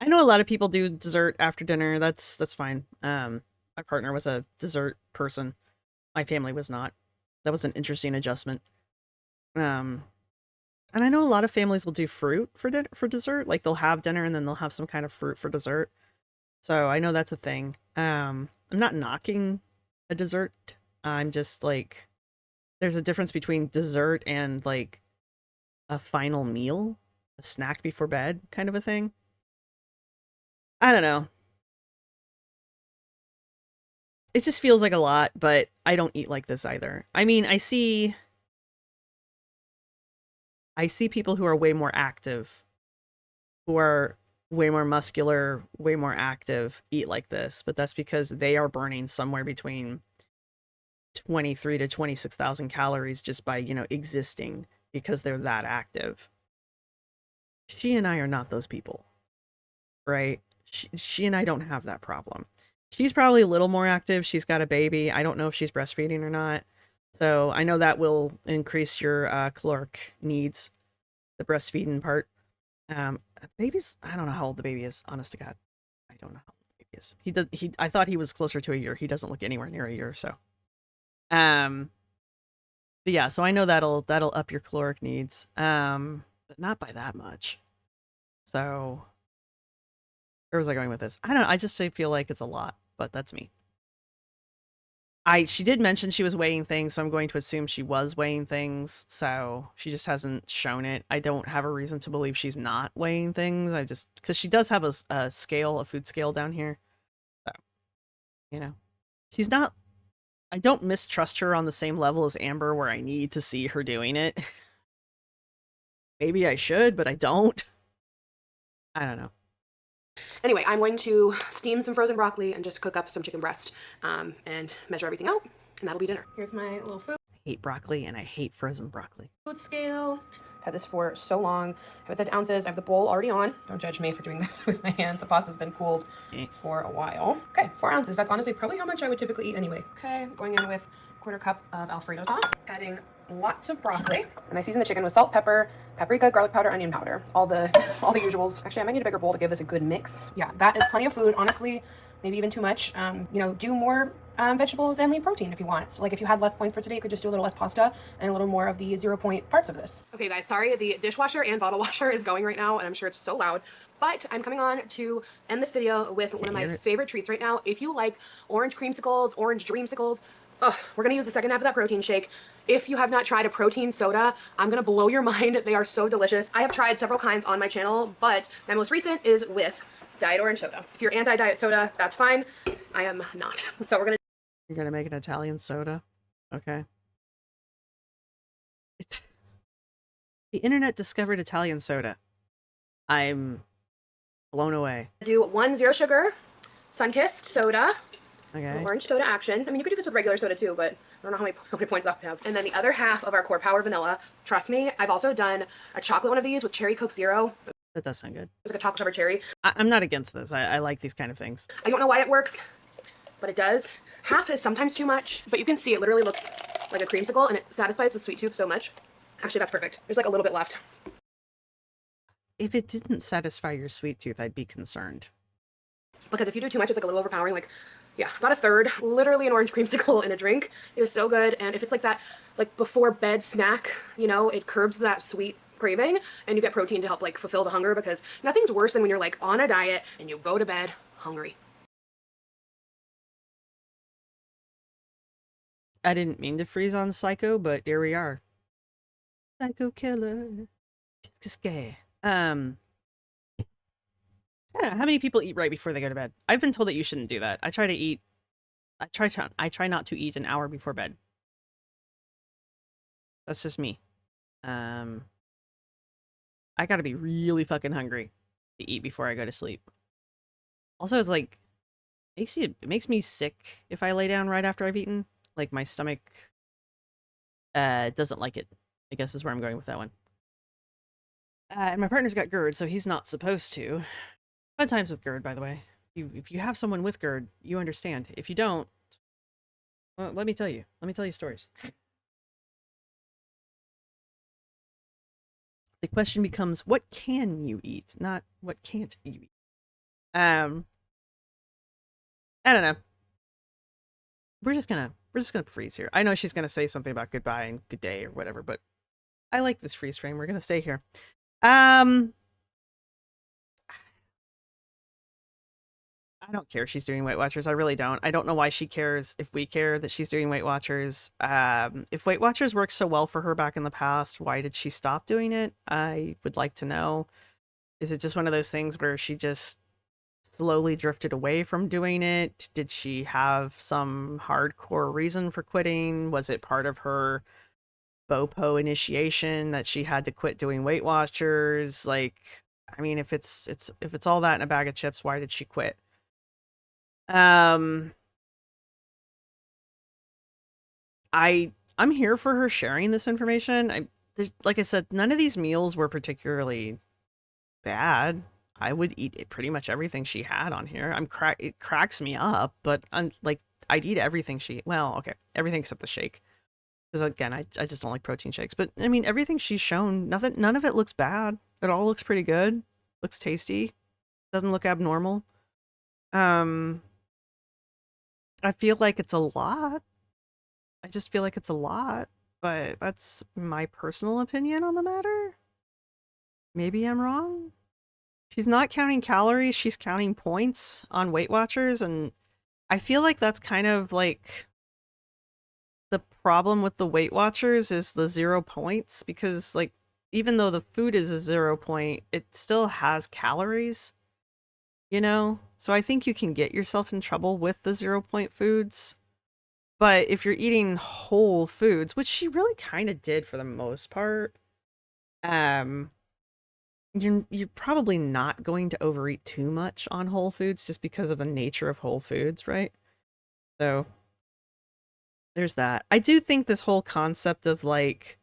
[SPEAKER 2] I know a lot of people do dessert after dinner. That's fine. My partner was a dessert person. My family was not. That was an interesting adjustment. And I know a lot of families will do fruit for dessert. Like they'll have dinner and then they'll have some kind of fruit for dessert. So I know that's a thing. I'm not knocking a dessert. I'm just like, there's a difference between dessert and like a final meal, a snack before bed kind of a thing. I don't know. It just feels like a lot, but I don't eat like this either. I mean, I see people who are way more active, who are way more muscular, way more active, eat like this, but that's because they are burning somewhere between 23 to 26,000 calories just by, existing because they're that active. She and I are not those people, right? She and I don't have that problem. She's probably a little more active. She's got a baby. I don't know if she's breastfeeding or not. So I know that will increase your caloric needs, the breastfeeding part. Babies, I don't know how old the baby is, honest to God. I don't know how old the baby is. I thought he was closer to a year. He doesn't look anywhere near a year, so. But yeah, so I know that'll up your caloric needs. But not by that much. So where was I going with this? I don't know. I just feel like it's a lot, but that's me. She did mention she was weighing things, so I'm going to assume she was weighing things. So she just hasn't shown it. I don't have a reason to believe she's not weighing things. Because she does have a scale, a food scale down here. So, she's not, I don't mistrust her on the same level as Amber where I need to see her doing it. Maybe I should, but I don't. I don't know.
[SPEAKER 3] Anyway, I'm going to steam some frozen broccoli and just cook up some chicken breast and measure everything out, and that'll be dinner. Here's my little food.
[SPEAKER 2] I hate broccoli and I hate frozen broccoli.
[SPEAKER 3] Food scale. Had this for so long. I have it set to ounces. I have the bowl already on. Don't judge me for doing this with my hands. The pasta's been cooled for a while. Okay, 4 ounces. That's honestly probably how much I would typically eat anyway. Okay, going in with 1/4 cup of Alfredo sauce. Adding lots of broccoli. And I season the chicken with salt, pepper, paprika, garlic powder, onion powder. All the usuals. Actually, I might need a bigger bowl to give this a good mix. Yeah, that is plenty of food. Honestly, maybe even too much. Do more vegetables and lean protein if you want. So like if you had less points for today, you could just do a little less pasta and a little more of the 0-point parts of this. Okay guys, sorry, the dishwasher and bottle washer is going right now and I'm sure it's so loud, but I'm coming on to end this video with one of my favorite treats right now. If you like orange creamsicles, orange dreamsicles, we're gonna use the second half of that protein shake. If you have not tried a protein soda, I'm gonna blow your mind. They are so delicious. I have tried several kinds on my channel, but my most recent is with Diet Orange Soda. If you're anti-diet soda, that's fine. I am not. So
[SPEAKER 2] You're gonna make an Italian soda? Okay. The internet discovered Italian soda. I'm blown away.
[SPEAKER 3] do 1 0 sugar sun-kissed soda.
[SPEAKER 2] Okay.
[SPEAKER 3] Orange soda action. I mean, you could do this with regular soda too, but I don't know how many points that would have. And then the other half of our Core Power Vanilla. Trust me, I've also done a chocolate one of these with Cherry Coke Zero.
[SPEAKER 2] That does sound good.
[SPEAKER 3] It's like a chocolate covered cherry.
[SPEAKER 2] I'm not against this. I like these kind of things.
[SPEAKER 3] I don't know why it works, but it does. Half is sometimes too much, but you can see it literally looks like a creamsicle and it satisfies the sweet tooth so much. Actually, that's perfect. There's like a little bit left.
[SPEAKER 2] If it didn't satisfy your sweet tooth, I'd be concerned.
[SPEAKER 3] Because if you do too much, it's like a little overpowering. Like, yeah, about a third. Literally an orange creamsicle in a drink. It is so good. And if it's like that, like before bed snack, it curbs that sweet craving and you get protein to help like fulfill the hunger, because nothing's worse than when you're like on a diet and you go to bed hungry.
[SPEAKER 2] I didn't mean to freeze on Psycho, but here we are. Psycho killer. Just scare. I don't know, how many people eat right before they go to bed? I've been told that you shouldn't do that. I try not to eat an hour before bed. That's just me. I gotta be really fucking hungry to eat before I go to sleep. Also, it's like it makes me sick if I lay down right after I've eaten. Like my stomach doesn't like it, I guess is where I'm going with that one. And my partner's got GERD, so he's not supposed to. Fun times with GERD, by the way. If you have someone with GERD, you understand. If you don't, well, let me tell you. Let me tell you stories. The question becomes, what can you eat, not what can't you eat. I don't know. We're just gonna freeze here. I know she's gonna say something about goodbye and good day or whatever, but I like this freeze frame. We're gonna stay here. I don't care she's doing Weight Watchers. I really don't. I don't know why she cares if we care that she's doing Weight Watchers. If Weight Watchers worked so well for her back in the past, why did she stop doing it? I would like to know. Is it just one of those things where she just slowly drifted away from doing it? Did she have some hardcore reason for quitting? Was it part of her BOPO initiation that she had to quit doing Weight Watchers? Like, I mean, if it's all that in a bag of chips, why did she quit? I'm here for her sharing this information. Like I said, none of these meals were particularly bad. I would eat pretty much everything she had on here. It cracks me up, but like I'd eat everything everything except the shake. Because again, I just don't like protein shakes. But I mean, everything she's shown, none of it looks bad. It all looks pretty good. Looks tasty. Doesn't look abnormal. I feel like it's a lot. I just feel like it's a lot, but that's my personal opinion on the matter. Maybe I'm wrong. She's not counting calories, she's counting points on Weight Watchers, and I feel like that's kind of like the problem with the Weight Watchers is the 0 points, because like even though the food is a 0 point, it still has calories, you know? So I think you can get yourself in trouble with the 0 point foods. But if you're eating whole foods, which she really kind of did for the most part, you're probably not going to overeat too much on whole foods just because of the nature of whole foods, right? So there's that. I do think this whole concept of like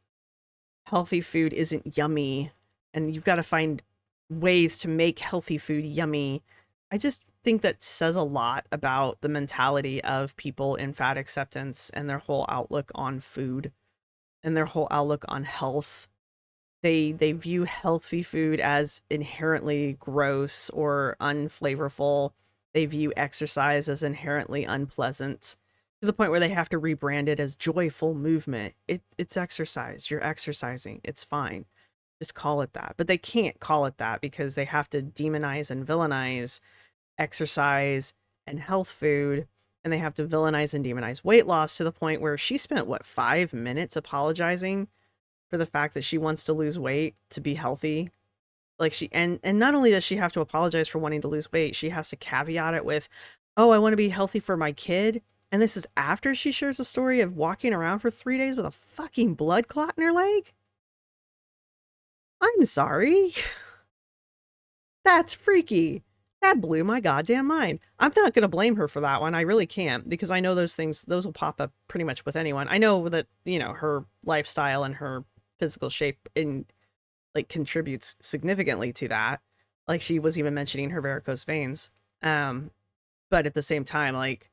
[SPEAKER 2] healthy food isn't yummy and you've got to find ways to make healthy food yummy. I just think that says a lot about the mentality of people in fat acceptance and their whole outlook on food and their whole outlook on health. They view healthy food as inherently gross or unflavorful. They view exercise as inherently unpleasant to the point where they have to rebrand it as joyful movement. It's exercise. You're exercising. It's fine. Just call it that. But they can't call it that because they have to demonize and villainize exercise and health food, and they have to villainize and demonize weight loss to the point where she spent what 5 minutes apologizing for the fact that she wants to lose weight to be healthy. Like and not only does she have to apologize for wanting to lose weight, she has to caveat it with, oh, I want to be healthy for my kid. And this is after she shares a story of walking around for 3 days with a fucking blood clot in her leg. I'm sorry. That's freaky. That blew my goddamn mind. I'm not going to blame her for that one. I really can't, because I know those will pop up pretty much with anyone. I know that, you know, her lifestyle and her physical shape like contributes significantly to that. Like she was even mentioning her varicose veins. But at the same time, like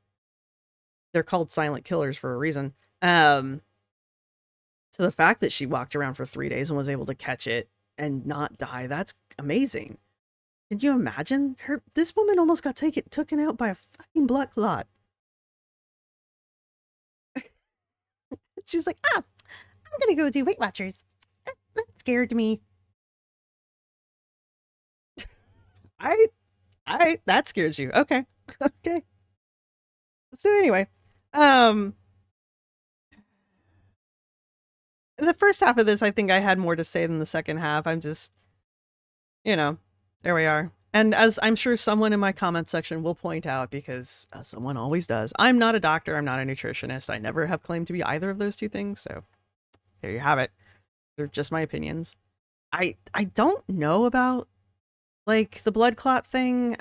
[SPEAKER 2] they're called silent killers for a reason. So the fact that she walked around for 3 days and was able to catch it and not die, that's amazing. Can you imagine this woman almost got taken out by a fucking blood clot. She's like, I'm gonna go do Weight Watchers. That scared me. That scares you. Okay. Okay. So anyway, the first half of this, I think I had more to say than the second half. I'm just, you know, there we are. And as I'm sure someone in my comment section will point out, because someone always does, I'm not a doctor, I'm not a nutritionist. I never have claimed to be either of those two things. So there you have it. They're just my opinions. I don't know about like the blood clot thing.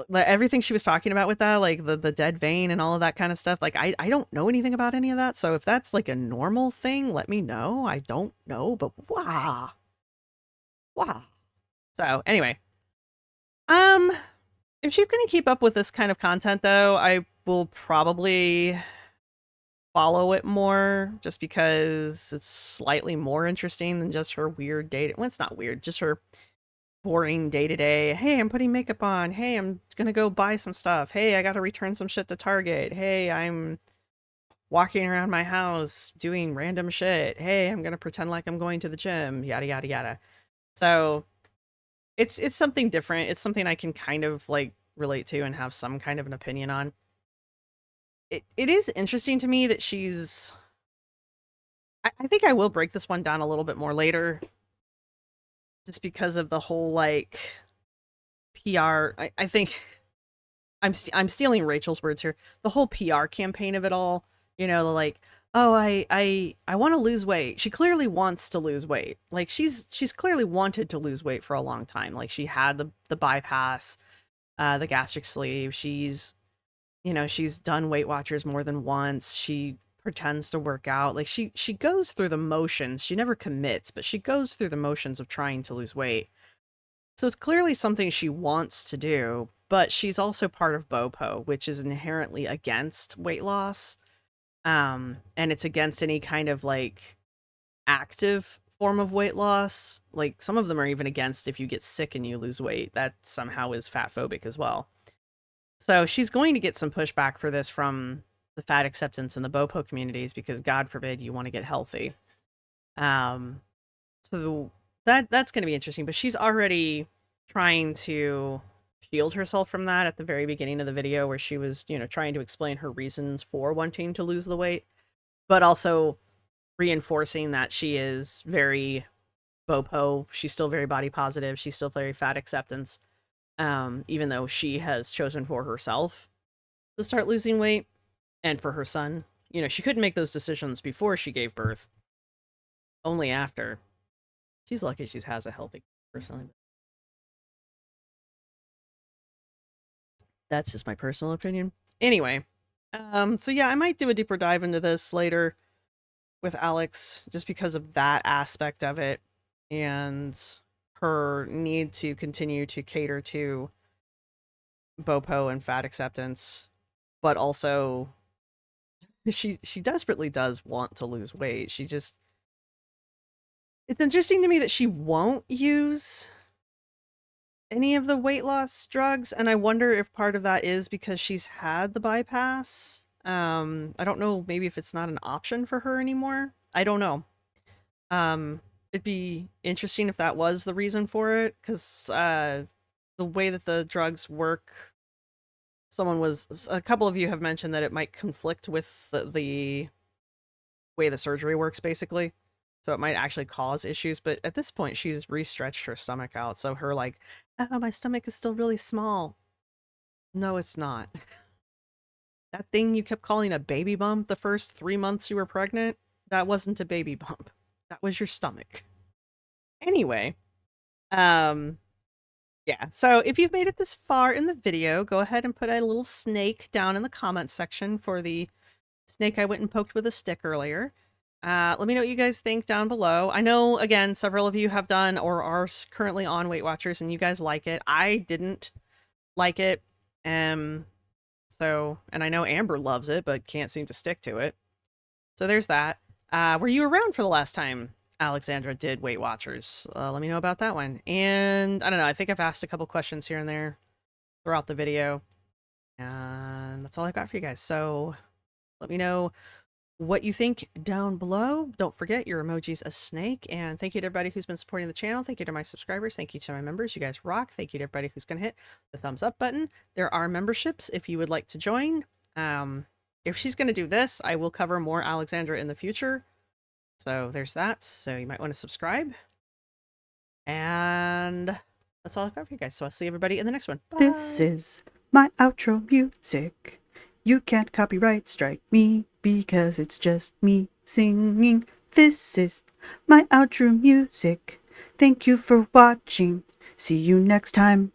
[SPEAKER 2] Like, everything she was talking about with that, like the dead vein and all of that kind of stuff. Like I don't know anything about any of that. So if that's like a normal thing, let me know. I don't know, but wow. Wow. So anyway, um, if she's gonna keep up with this kind of content though, I will probably follow it more just because it's slightly more interesting than just her weird date. Well, it's not weird, just her boring day to day. Hey, I'm putting makeup on. Hey, I'm gonna go buy some stuff. Hey, I gotta return some shit to Target. Hey, I'm walking around my house doing random shit. Hey, I'm gonna pretend like I'm going to the gym. Yada yada yada. So it's something different. It's something I can kind of like relate to and have some kind of an opinion on. It is interesting to me that she's I think I will break this one down a little bit more later just because of the whole like PR. I think I'm stealing Rachel's words here. The whole PR campaign of it all, you know, like, oh, I want to lose weight. She clearly wants to lose weight. Like she's clearly wanted to lose weight for a long time. Like she had the bypass, the gastric sleeve. She's, you know, she's done Weight Watchers more than once. She pretends to work out. Like she goes through the motions. She never commits, but she goes through the motions of trying to lose weight. So it's clearly something she wants to do, but she's also part of BOPO, which is inherently against weight loss. And it's against any kind of like active form of weight loss. Like some of them are even against if you get sick and you lose weight. That somehow is fat phobic as well. So she's going to get some pushback for this from the fat acceptance and the BOPO communities because God forbid you want to get healthy. Um, so that's going to be interesting, but she's already trying to shield herself from that at the very beginning of the video where she was, you know, trying to explain her reasons for wanting to lose the weight, but also reinforcing that she is very BOPO. She's still very body positive. She's still very fat acceptance. Even though she has chosen for herself to start losing weight and for her son. You know, she couldn't make those decisions before she gave birth, only after. She's lucky she has a healthy personally. That's just my personal opinion. Anyway, so yeah, I might do a deeper dive into this later with Alex just because of that aspect of it and her need to continue to cater to BOPO and fat acceptance, but also she desperately does want to lose weight. She just it's interesting to me that she won't use any of the weight loss drugs, and I wonder if part of that is because she's had the bypass. I don't know, maybe if it's not an option for her anymore. I don't know. It'd be interesting if that was the reason for it, because the way that the drugs work, a couple of you have mentioned that it might conflict with the way the surgery works, basically. So it might actually cause issues, but at this point, she's re-stretched her stomach out. So her like, oh, my stomach is still really small. No, it's not. That thing you kept calling a baby bump the first 3 months you were pregnant, that wasn't a baby bump. That was your stomach. Anyway, yeah, so if you've made it this far in the video, go ahead and put a little snake down in the comments section for the snake I went and poked with a stick earlier. Let me know what you guys think down below. I know, again, several of you have done or are currently on Weight Watchers and you guys like it. I didn't like it. So, and I know Amber loves it, but can't seem to stick to it. So there's that. Were you around for the last time Alexandra did Weight Watchers? Let me know about that one. And I don't know, I think I've asked a couple questions here and there throughout the video. And that's all I've got for you guys. So let me know what you think down below. Don't forget your emoji's a snake. And thank you to everybody who's been supporting the channel. Thank you to my subscribers. Thank you to my members. You guys rock. Thank you to everybody who's going to hit the thumbs up button. There are memberships if you would like to join. If she's going to do this, I will cover more Alexandra in the future. So there's that. So you might want to subscribe. And that's all I've got for you guys. So I'll see everybody in the next one. Bye.
[SPEAKER 1] This is my outro music. You can't copyright strike me because it's just me singing. This is my outro music. Thank you for watching. See you next time.